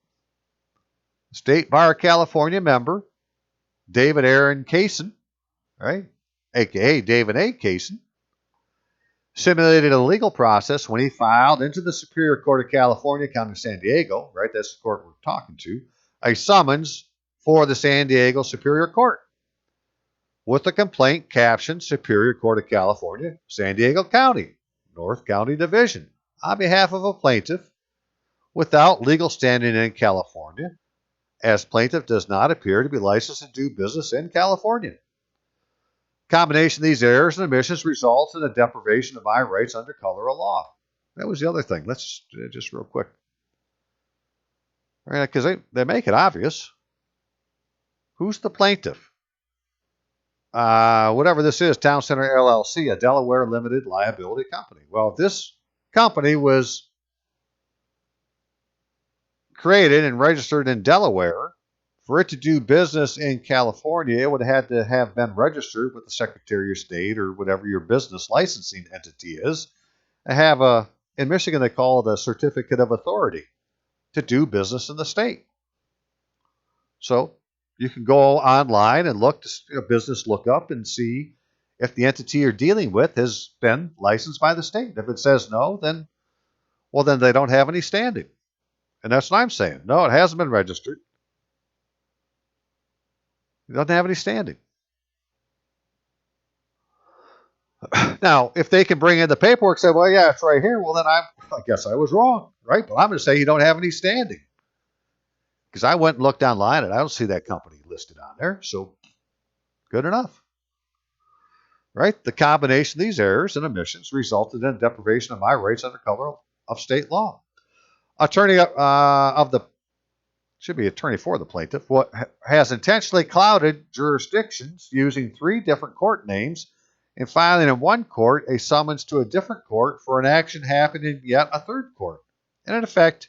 State Bar of California member, David Aaron Kaysen, right, a.k.a. David A. Kaysen, simulated a legal process when he filed into the Superior Court of California, County of San Diego, right, that's the court we're talking to, a summons for the San Diego Superior Court with a complaint captioned Superior Court of California, San Diego County, North County Division, on behalf of a plaintiff without legal standing in California, as plaintiff does not appear to be licensed to do business in California. Combination of these errors and omissions results in a deprivation of my rights under color of law. That was the other thing. Let's just real quick. Because they make it obvious. Who's the plaintiff? Whatever this is, Town Center LLC, a Delaware limited liability company. Well, this company was created and registered in Delaware. For it to do business in California, it would have had to have been registered with the Secretary of State or whatever your business licensing entity is. And have in Michigan, they call it a certificate of authority to do business in the state. So you can go online and look to business lookup and see if the entity you're dealing with has been licensed by the state. If it says no, then they don't have any standing. And that's what I'm saying. No, it hasn't been registered. It doesn't have any standing. Now, if they can bring in the paperwork and say, well, yeah, it's right here, well, then I guess I was wrong, right? But I'm going to say you don't have any standing. Because I went and looked online and I don't see that company listed on there. So, good enough. Right? The combination of these errors and omissions resulted in deprivation of my rights under color of state law. Attorney attorney for the plaintiff, has intentionally clouded jurisdictions using 3 different court names and filing in one court a summons to a different court for an action happening in yet a third court. And in effect,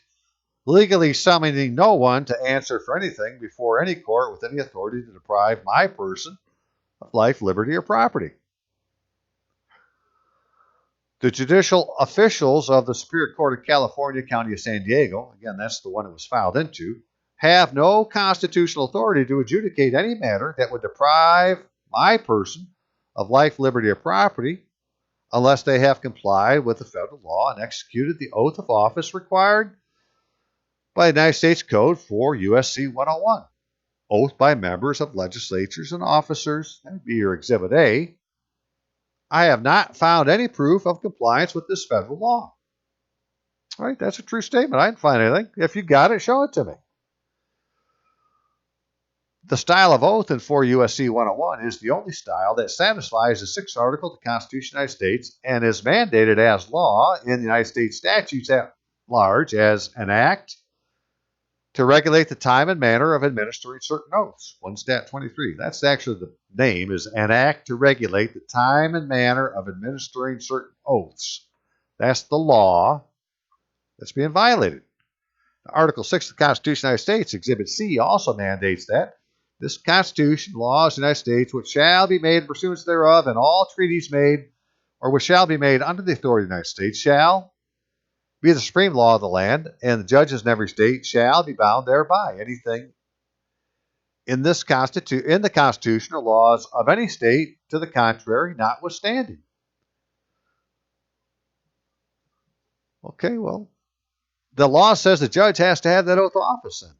legally summoning no one to answer for anything before any court with any authority to deprive my person of life, liberty, or property. The judicial officials of the Superior Court of California, County of San Diego, again, that's the one it was filed into, have no constitutional authority to adjudicate any matter that would deprive my person of life, liberty, or property unless they have complied with the federal law and executed the oath of office required by the United States Code for USC 101. Oath by members of legislatures and officers. That would be your Exhibit A. I have not found any proof of compliance with this federal law. All right, that's a true statement. I didn't find anything. If you got it, show it to me. The style of oath in 4 USC 101 is the only style that satisfies the 6th article of the Constitution of the United States and is mandated as law in the United States statutes at large as an act to regulate the time and manner of administering certain oaths. 1 Stat 23. That's actually the name, is an act to regulate the time and manner of administering certain oaths. That's the law that's being violated. Article 6 of the Constitution of the United States, Exhibit C, also mandates that this Constitution, laws of the United States, which shall be made in pursuance thereof, and all treaties made, or which shall be made under the authority of the United States, shall be the supreme law of the land, and the judges in every state shall be bound thereby. Anything in the Constitution or laws of any state to the contrary, notwithstanding. Okay, well, the law says the judge has to have that oath of office then.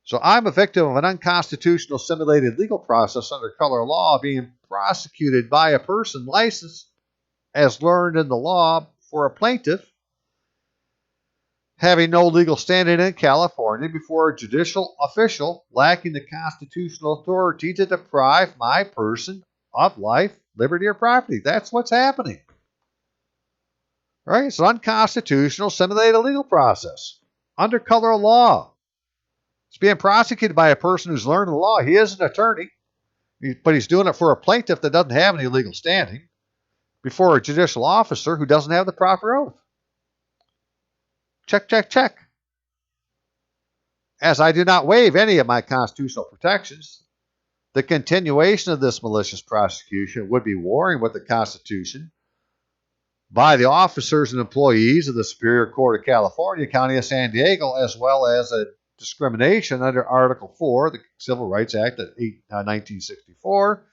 So I'm a victim of an unconstitutional simulated legal process under color of law being prosecuted by a person licensed as learned in the law for a plaintiff having no legal standing in California before a judicial official lacking the constitutional authority to deprive my person of life, liberty, or property. That's what's happening. Right? It's unconstitutional, simulated legal process under color of law. It's being prosecuted by a person who's learned the law. He is an attorney, but he's doing it for a plaintiff that doesn't have any legal standing before a judicial officer who doesn't have the proper oath. Check, check, check. As I do not waive any of my constitutional protections, the continuation of this malicious prosecution would be warring with the Constitution by the officers and employees of the Superior Court of California, County of San Diego, as well as a discrimination under Article 4 of the Civil Rights Act of 1964,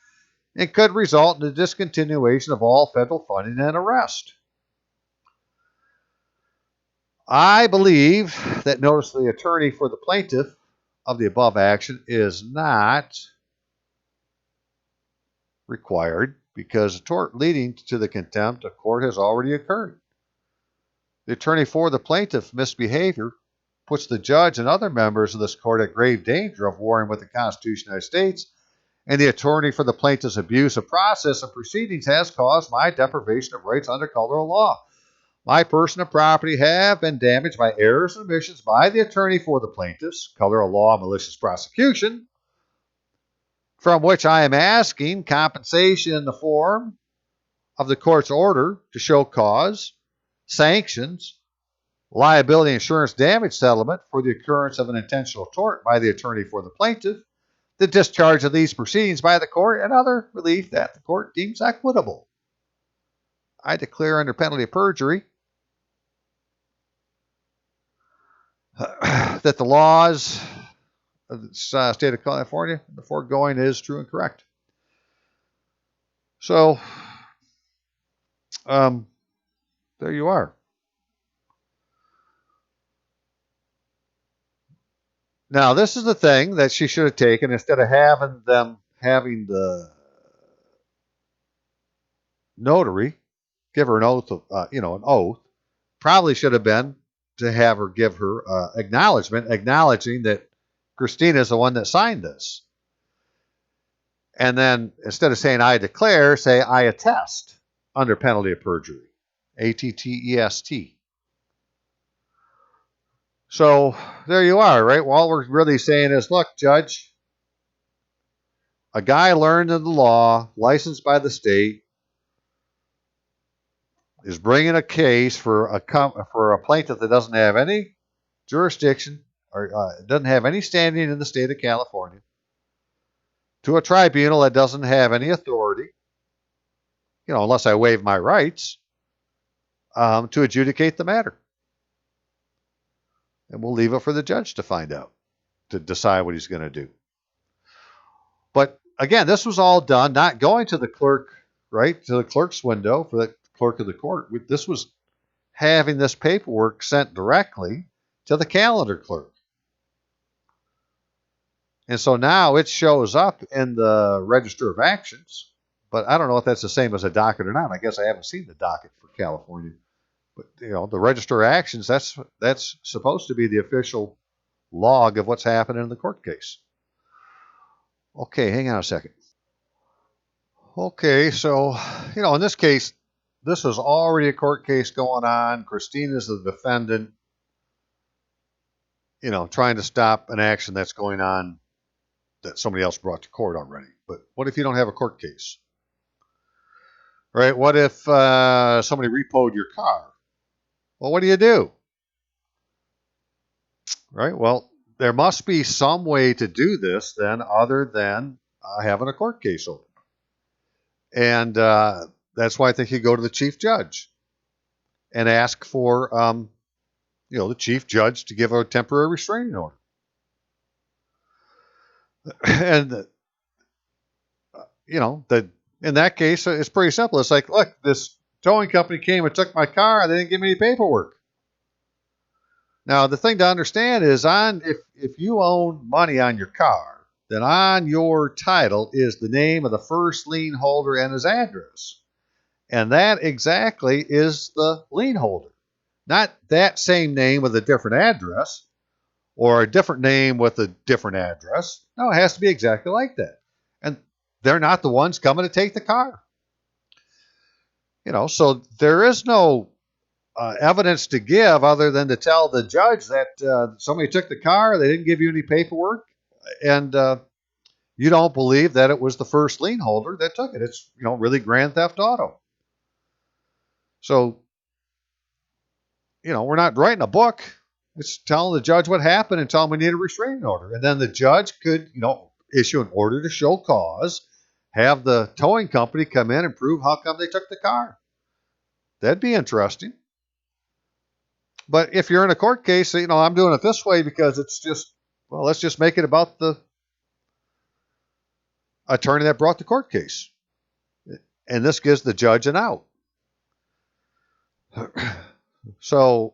and could result in the discontinuation of all federal funding and arrest. I believe that notice the attorney for the plaintiff of the above action is not required because the tort leading to the contempt of court has already occurred. The attorney for the plaintiff misbehavior puts the judge and other members of this court at grave danger of warring with the Constitution of the United States, and the attorney for the plaintiff's abuse of process and proceedings has caused my deprivation of rights under color of law. My person and property have been damaged by errors and omissions by the attorney for the plaintiffs, color of law, malicious prosecution, from which I am asking compensation in the form of the court's order to show cause, sanctions, liability insurance damage settlement for the occurrence of an intentional tort by the attorney for the plaintiff, the discharge of these proceedings by the court, and other relief that the court deems equitable. I declare under penalty of perjury that the laws of the state of California, the foregoing is true and correct. So, there you are. Now, this is the thing that she should have taken instead of having the notary give her an oath of, an oath. Probably should have been to have her give her acknowledgement, acknowledging that Christina is the one that signed this. And then instead of saying I declare, say I attest under penalty of perjury. ATTEST. So there you are, right? Well, all we're really saying is, look, Judge, a guy learned in the law, licensed by the state, is bringing a case for a plaintiff that doesn't have any jurisdiction or doesn't have any standing in the state of California to a tribunal that doesn't have any authority, unless I waive my rights, to adjudicate the matter. And we'll leave it for the judge to find out, to decide what he's going to do. But again, this was all done, not going to the clerk, right, to the clerk's window for the clerk of the court. This was having this paperwork sent directly to the calendar clerk. And so now it shows up in the Register of Actions, but I don't know if that's the same as a docket or not. I guess I haven't seen the docket for California. But, the Register of Actions, that's supposed to be the official log of what's happening in the court case. Okay, hang on a second. Okay, so, in this case, this was already a court case going on. Christina's the defendant, trying to stop an action that's going on that somebody else brought to court already. But what if you don't have a court case? Right? What if somebody repoed your car? Well, what do? Right? Well, there must be some way to do this then other than having a court case open. And that's why I think you go to the chief judge and ask for, the chief judge to give a temporary restraining order. And, in that case, it's pretty simple. It's like, look, this towing company came and took my car. They didn't give me any paperwork. Now, the thing to understand is if you own money on your car, then on your title is the name of the first lien holder and his address. And that exactly is the lien holder. Not that same name with a different address or a different name with a different address. No, it has to be exactly like that. And they're not the ones coming to take the car. So there is no evidence to give other than to tell the judge that somebody took the car, they didn't give you any paperwork, and you don't believe that it was the first lien holder that took it. It's really grand theft auto. So we're not writing a book. It's telling the judge what happened and telling him we need a restraining order, and then the judge could issue an order to show cause, have the towing company come in and prove how come they took the car. That'd be interesting. But if you're in a court case, I'm doing it this way because it's just, let's just make it about the attorney that brought the court case. And this gives the judge an out. So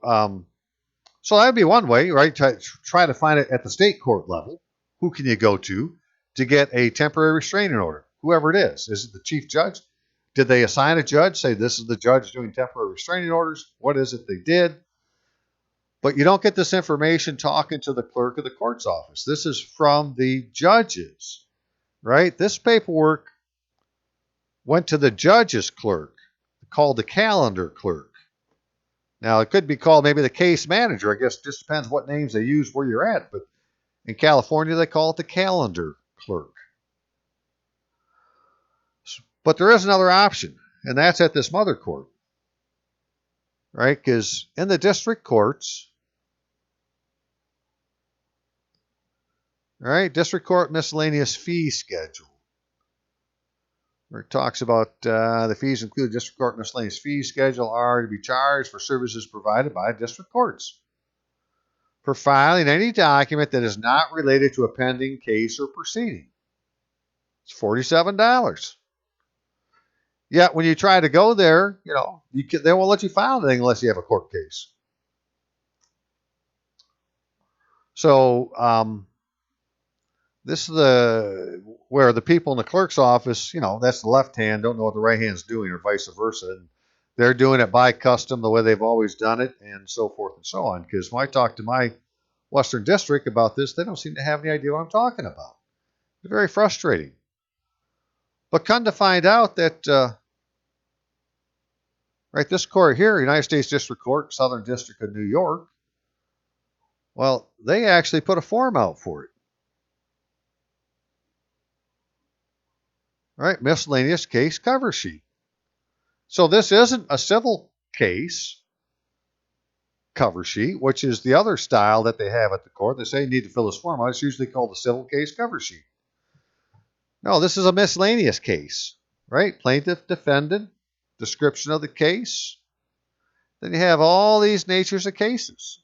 that'd be one way, right? Try to find it at the state court level. Who can you go to get a temporary restraining order? Whoever it is. Is it the chief judge? Did they assign a judge? Say, this is the judge doing temporary restraining orders. What is it they did? But you don't get this information talking to the clerk of the court's office. This is from the judges, right? This paperwork went to the judge's clerk, called the calendar clerk. Now, it could be called maybe the case manager. I guess it just depends what names they use where you're at. But in California, they call it the calendar clerk. But there is another option, and that's at this mother court, right? Because in the district courts, right, district court miscellaneous fee schedule, where it talks about the fees include district court miscellaneous fee schedule are to be charged for services provided by district courts for filing any document that is not related to a pending case or proceeding. It's $47. Yet when you try to go there, they won't let you file anything unless you have a court case. So this is where the people in the clerk's office, that's the left hand, don't know what the right hand's doing, or vice versa. And they're doing it by custom, the way they've always done it, and so forth and so on. Because when I talk to my Western District about this, they don't seem to have any idea what I'm talking about. It's very frustrating. But come to find out that, right, this court here, United States District Court, Southern District of New York, well, they actually put a form out for it. Right, miscellaneous case cover sheet. So this isn't a civil case cover sheet, which is the other style that they have at the court. They say you need to fill this form out. It's usually called the civil case cover sheet. No, this is a miscellaneous case, right? Plaintiff, defendant, description of the case. Then you have all these natures of cases.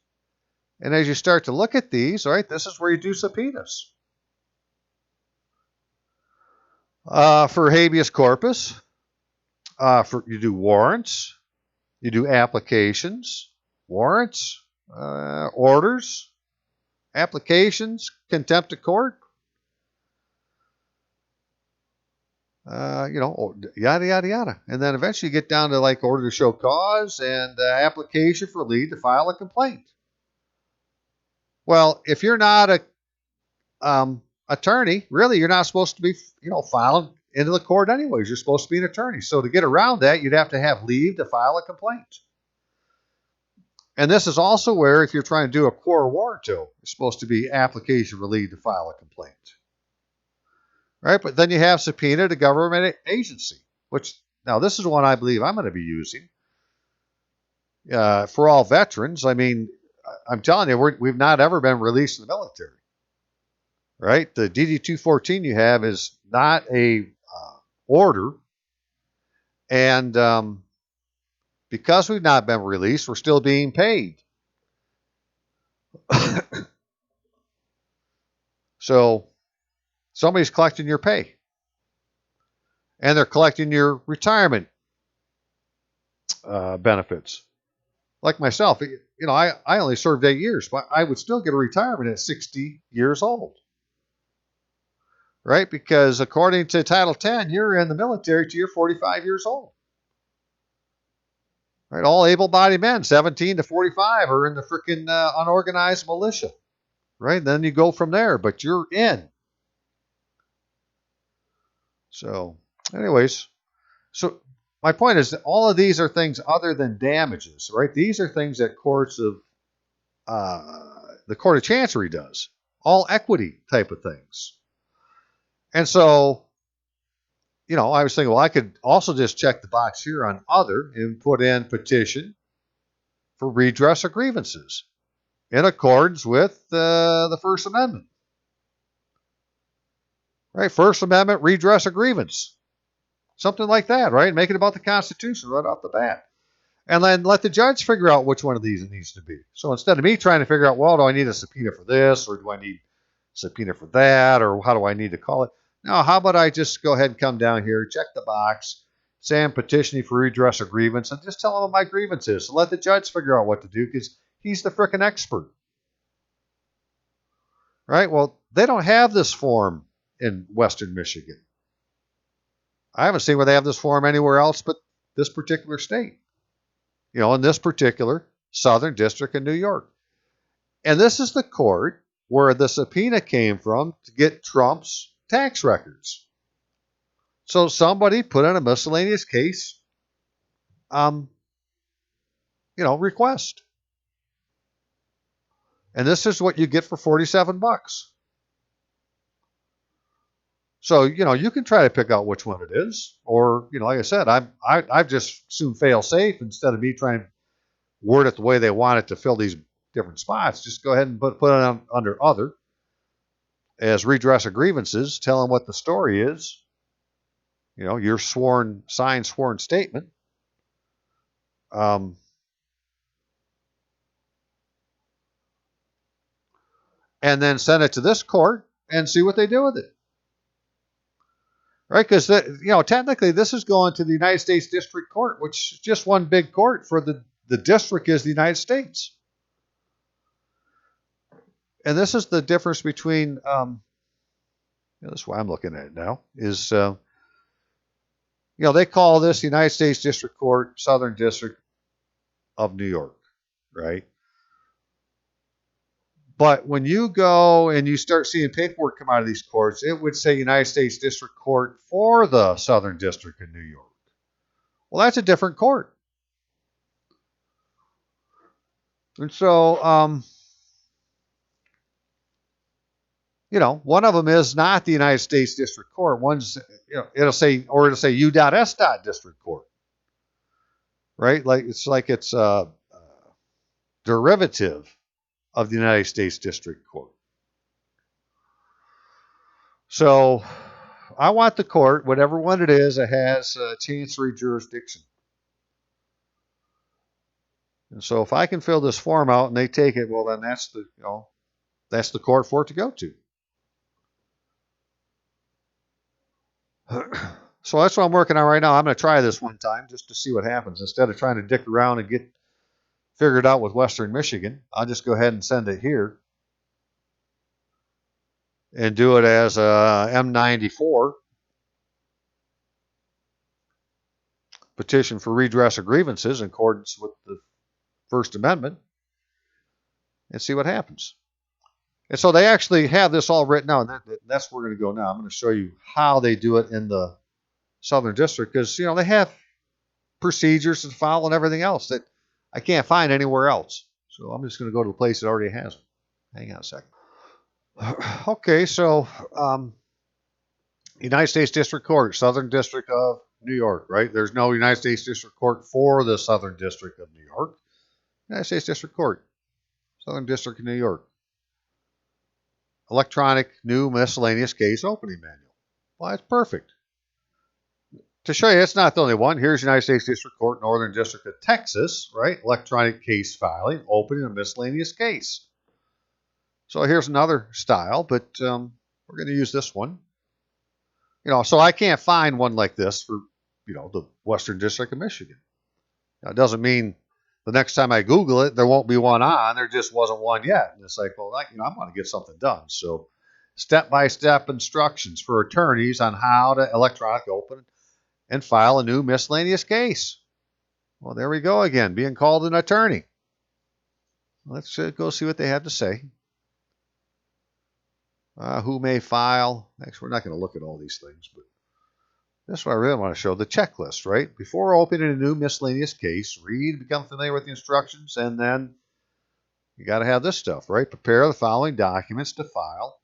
And as you start to look at these, right, this is where you do subpoenas. For habeas corpus, you do warrants, you do applications, warrants, orders, applications, contempt of court, yada, yada, yada. And then eventually you get down to like order to show cause and application for leave to file a complaint. Well, if you're not a attorney, really, you're not supposed to be, filing into the court anyways. You're supposed to be an attorney. So to get around that, you'd have to have leave to file a complaint. And this is also where, if you're trying to do a quo warranto, it's supposed to be application for leave to file a complaint. Right? But then you have subpoena to government agency, which, now this is one I believe I'm going to be using for all veterans. I mean, I'm telling you, we've not ever been released from the military. Right? The DD-214 you have is not a order. And because we've not been released, we're still being paid. So somebody's collecting your pay. And they're collecting your retirement benefits. Like myself, I only served 8 years, but I would still get a retirement at 60 years old. Right? Because according to Title 10, you're in the military till you're 45 years old. Right? All able-bodied men, 17 to 45, are in the freaking unorganized militia. Right? Then you go from there, but you're in. So, anyways, so my point is that all of these are things other than damages, right? These are things that the Court of Chancery does, all equity type of things. And so, I was thinking, well, I could also just check the box here on other and put in petition for redress of grievances in accordance with the First Amendment. Right? First Amendment redress of grievance. Something like that, right? Make it about the Constitution right off the bat. And then let the judge figure out which one of these it needs to be. So instead of me trying to figure out, well, do I need a subpoena for this, or do I need a subpoena for that, or how do I need to call it? No, how about I just go ahead and come down here, check the box, say I'm petitioning for redress of grievance, and just tell them what my grievance is. So let the judge figure out what to do, because he's the frickin' expert. Right? Well, they don't have this form in Western Michigan. I haven't seen where they have this form anywhere else but this particular state. In this particular Southern District in New York. And this is the court where the subpoena came from to get Trump's tax records. So somebody put in a miscellaneous case, request. And this is what you get for $47. So, you can try to pick out which one it is. Or, like I said, I've just soon fail safe instead of me trying to word it the way they want it to fill these different spots. Just go ahead and put it on under other as redress of grievances, tell them what the story is. Your signed sworn statement. And then send it to this court and see what they do with it. Right? Because, technically this is going to the United States District Court, which is just one big court for the district is the United States. And this is the difference between, this is why I'm looking at it now, is, they call this the United States District Court, Southern District of New York, right? But when you go and you start seeing paperwork come out of these courts, it would say United States District Court for the Southern District of New York. Well, that's a different court. And so, one of them is not the United States District Court. One's, it'll say U.S. District Court, right? It's a derivative of the United States District Court. So I want the court, whatever one it is, that has Chancery jurisdiction. And so if I can fill this form out and they take it, well, then that's the court for it to go to. So that's what I'm working on right now. I'm going to try this one time just to see what happens. Instead of trying to dick around and get figured out with Western Michigan, I'll just go ahead and send it here and do it as a M94 petition for redress of grievances in accordance with the First Amendment and see what happens. And so they actually have this all written out. And that's where we're going to go now. I'm going to show you how they do it in the Southern District because, they have procedures to follow and everything else that I can't find anywhere else. So I'm just going to go to the place that already has them. Hang on a second. Okay, so United States District Court, Southern District of New York, right? There's no United States District Court for the Southern District of New York. United States District Court, Southern District of New York. Electronic new miscellaneous case opening manual. Well, that's perfect. To show you, it's not the only one. Here's United States District Court, Northern District of Texas, right? Electronic case filing, opening a miscellaneous case. So here's another style, but we're going to use this one. So I can't find one like this for, the Western District of Michigan. Now, it doesn't mean the next time I Google it, there won't be one on. There just wasn't one yet. And it's like, well, I want to get something done. So step-by-step instructions for attorneys on how to electronically open and file a new miscellaneous case. Well, there we go again, being called an attorney. Let's go see what they have to say. Who may file? Actually, we're not going to look at all these things, but this is what I really want to show, the checklist, right? Before opening a new miscellaneous case, read, become familiar with the instructions, and then you got to have this stuff, right? Prepare the following documents to file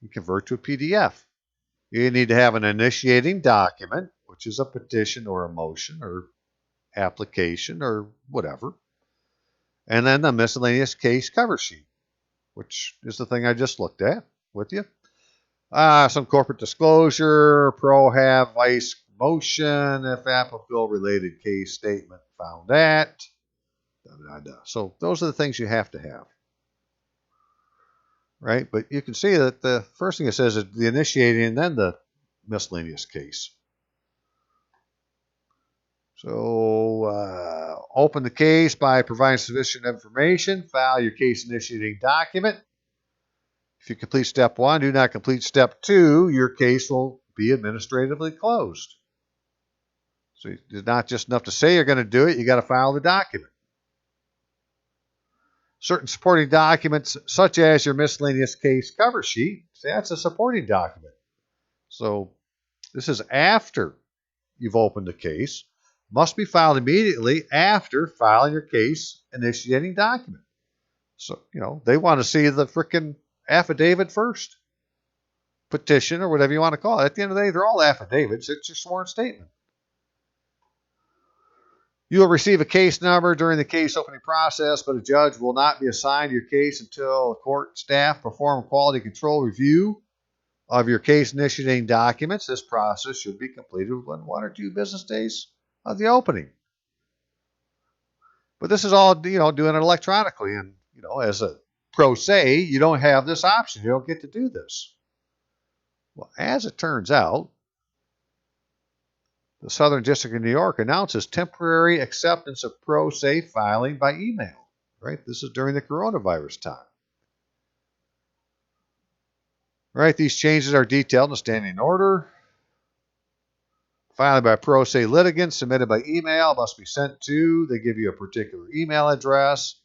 and convert to a PDF. You need to have an initiating document, which is a petition or a motion or application or whatever. And then the miscellaneous case cover sheet, which is the thing I just looked at with you. Some corporate disclosure, pro have vice motion, if applicable, related case statement found at. So those are the things you have to have. Right? But you can see that the first thing it says is the initiating and then the miscellaneous case. So open the case by providing sufficient information. File your case initiating document. If you complete step 1, do not complete step 2, your case will be administratively closed. So it's not just enough to say you're going to do it, you got to file the document. Certain supporting documents, such as your miscellaneous case cover sheet, that's a supporting document. So this is after you've opened the case, must be filed immediately after filing your case initiating document. So, they want to see the frickin' affidavit first. Petition or whatever you want to call it. At the end of the day, they're all affidavits. It's your sworn statement. You will receive a case number during the case opening process, but a judge will not be assigned your case until court staff perform a quality control review of your case initiating documents. This process should be completed within 1 or 2 business days of the opening. But this is all, doing it electronically. And, as a pro se, you don't have this option. You don't get to do this. Well, as it turns out, the Southern District of New York announces temporary acceptance of pro se filing by email. Right? This is during the coronavirus time. Right? These changes are detailed in a standing order. Filing by pro se litigants submitted by email must be sent to, they give you a particular email address,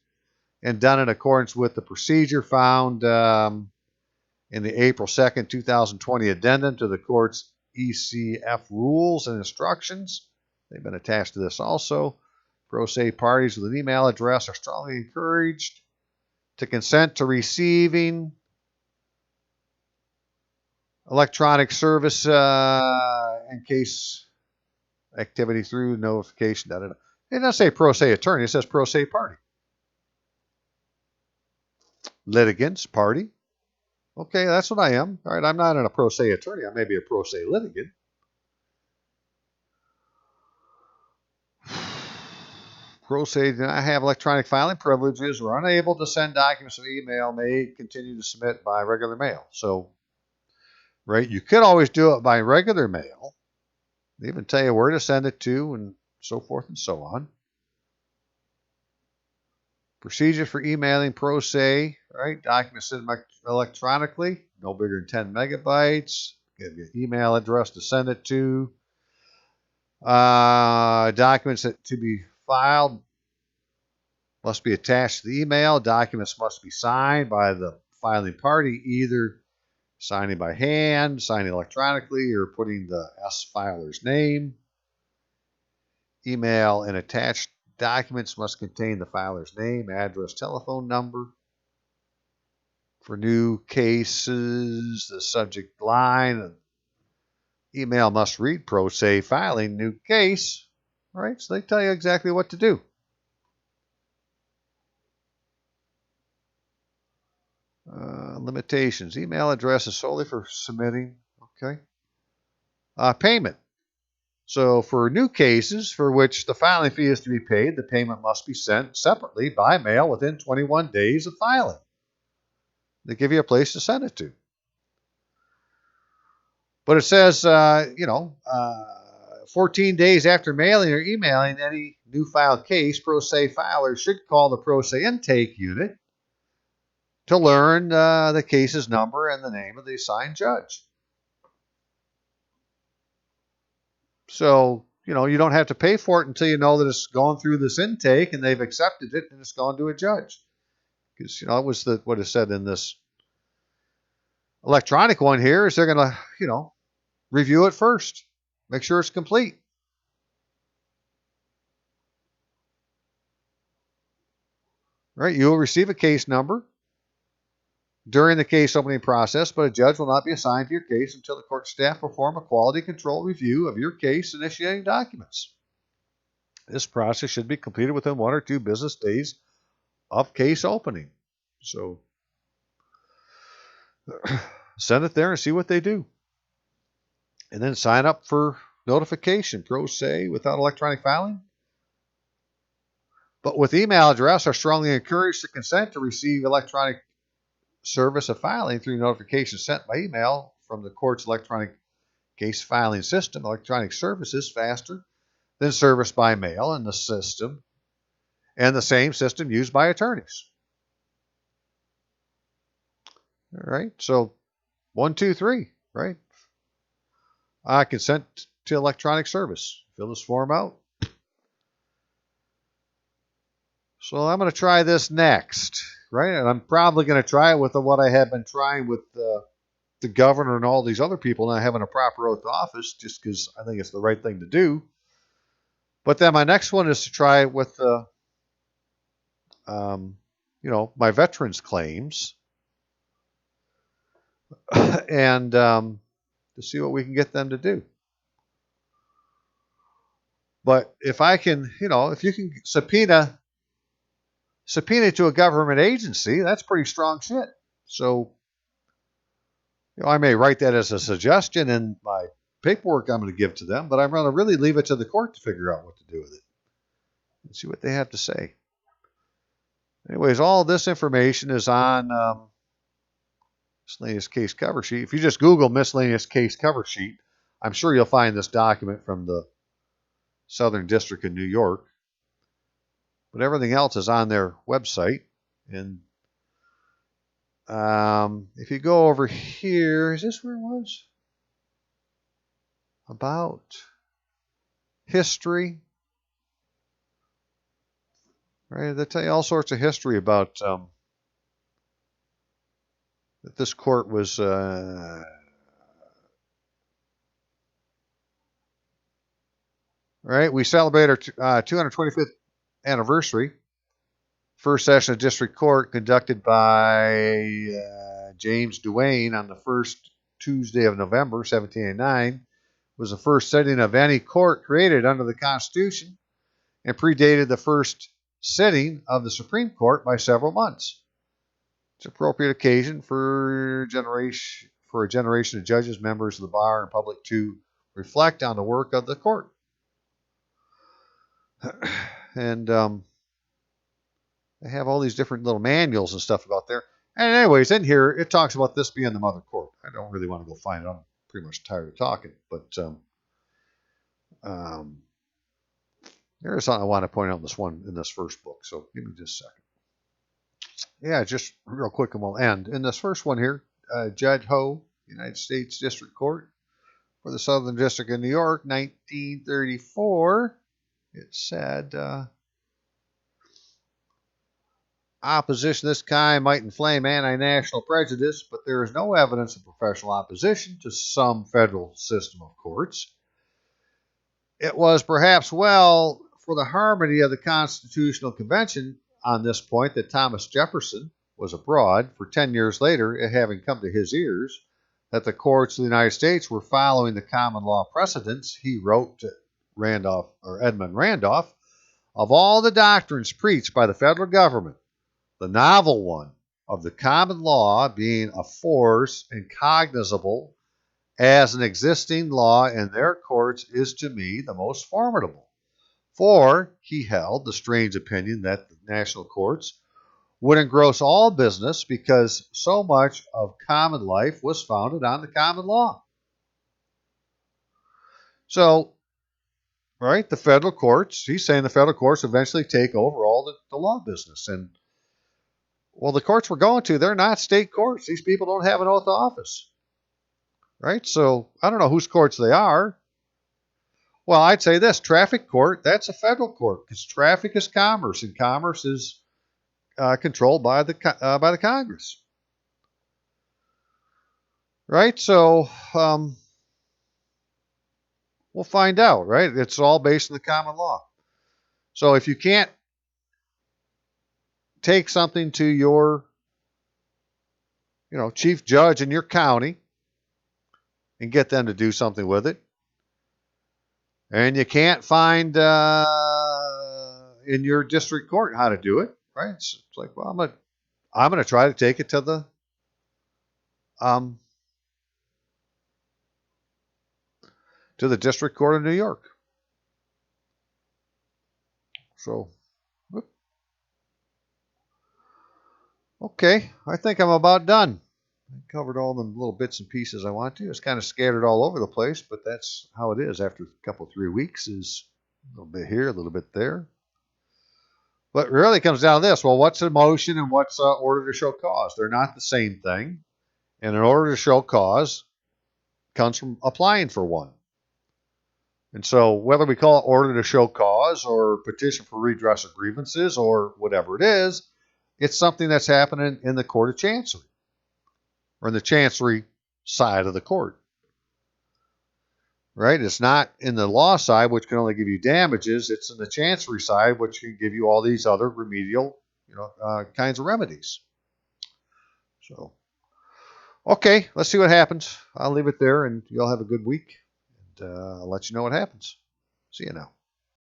and done in accordance with the procedure found in the April 2nd, 2020 addendum to the court's ECF rules and instructions. They've been attached to this also. Pro se parties with an email address are strongly encouraged to consent to receiving electronic service in case activity through notification. It doesn't say pro se attorney. It says pro se party. Litigants, party. Okay, that's what I am. All right, I'm not a pro se attorney. I may be a pro se litigant. Pro se do not have electronic filing privileges or unable to send documents via email may continue to submit by regular mail. So, right, you could always do it by regular mail. They even tell you where to send it to and so forth and so on. Procedure for emailing pro se, right? Documents sent electronically, no bigger than 10 megabytes. Give you an email address to send it to. Documents that to be filed must be attached to the email. Documents must be signed by the filing party, either signing by hand, signing electronically, or putting the S filer's name. Email and attached documents must contain the filer's name, address, telephone number. For new cases, the subject line, email must read pro se filing new case. All right, so they tell you exactly what to do. Limitations. Email address is solely for submitting. Okay. Payment. So for new cases for which the filing fee is to be paid, the payment must be sent separately by mail within 21 days of filing. They give you a place to send it to. But it says, 14 days after mailing or emailing any new filed case, pro se filer should call the pro se intake unit to learn the case's number and the name of the assigned judge. So you don't have to pay for it until you know that it's gone through this intake and they've accepted it and it's gone to a judge. Because, it was what is said in this electronic one here is they're going to, review it first. Make sure it's complete. Right? You will receive a case number during the case opening process, but a judge will not be assigned to your case until the court staff perform a quality control review of your case initiating documents. This process should be completed within 1 or 2 business days of case opening. So send it there and see what they do. And then sign up for notification, pro se, without electronic filing. But with email address, are strongly encouraged to consent to receive electronic service of filing through notification sent by email from the court's electronic case filing system. Electronic service is faster than service by mail in the system, and the same system used by attorneys. All right, so 1, 2, 3, right? Consent to electronic service. Fill this form out. So I'm going to try this next, right? And I'm probably going to try it with what I have been trying with the governor and all these other people not having a proper oath of office, just because I think it's the right thing to do. But then my next one is to try it with my veterans claims, and to see what we can get them to do. But if I can, if you can subpoena to a government agency, that's pretty strong shit. So, I may write that as a suggestion in my paperwork I'm going to give to them, but I'm going to really leave it to the court to figure out what to do with it and see what they have to say. Anyways, all this information is on miscellaneous case cover sheet. If you just Google miscellaneous case cover sheet, I'm sure you'll find this document from the Southern District of New York. But everything else is on their website. And if you go over here, is this where it was? About history. Right? They tell you all sorts of history about that this court was right. We celebrate our 225th anniversary. First session of district court conducted by James Duane on the first Tuesday of November, 1789, was the first sitting of any court created under the Constitution and predated the first sitting of the Supreme Court by several months. It's an appropriate occasion for a generation of judges, members of the bar, and public to reflect on the work of the court. And they have all these different little manuals and stuff about there. And anyways, in here, it talks about this being the mother court. I don't really want to go find it. I'm pretty much tired of talking. But there is something I want to point out in this first book. So give me just a second. Yeah, just real quick and we'll end. In this first one here, Judge Ho, United States District Court for the Southern District of New York, 1934, it said, opposition of this kind might inflame anti-national prejudice, but there is no evidence of professional opposition to some federal system of courts. It was perhaps well for the harmony of the Constitutional Convention on this point that Thomas Jefferson was abroad, for 10 years later, it having come to his ears that the courts of the United States were following the common law precedents. He wrote to Edmund Randolph, of all the doctrines preached by the federal government, the novel one of the common law being a force and cognizable as an existing law in their courts is to me the most formidable. For he held the strange opinion that the national courts would engross all business because so much of common life was founded on the common law. So, right, the federal courts, he's saying the federal courts eventually take over all the law business. And, well, the courts we're going to, they're not state courts. These people don't have an oath of office. Right? So, I don't know whose courts they are. Well, I'd say this: traffic court, that's a federal court because traffic is commerce, and commerce is controlled by the Congress, right? So we'll find out, right? It's all based on the common law. So if you can't take something to your, chief judge in your county and get them to do something with it, and you can't find in your district court how to do it, right? It's like, well, I'm gonna try to take it to the um, district court of New York. So, okay, I think I'm about done. I covered all the little bits and pieces I want to. It's kind of scattered all over the place, but that's how it is after a couple, 3 weeks. Is a little bit here, a little bit there. But it really comes down to this. Well, what's a motion and what's an order to show cause? They're not the same thing. And an order to show cause comes from applying for one. And so whether we call it order to show cause or petition for redress of grievances or whatever it is, it's something that's happening in the court of Chancery or in the Chancery side of the court. Right? It's not in the law side, which can only give you damages. It's in the Chancery side, which can give you all these other remedial, kinds of remedies. So, okay, let's see what happens. I'll leave it there, and y'all have a good week. And I'll let you know what happens. See you now.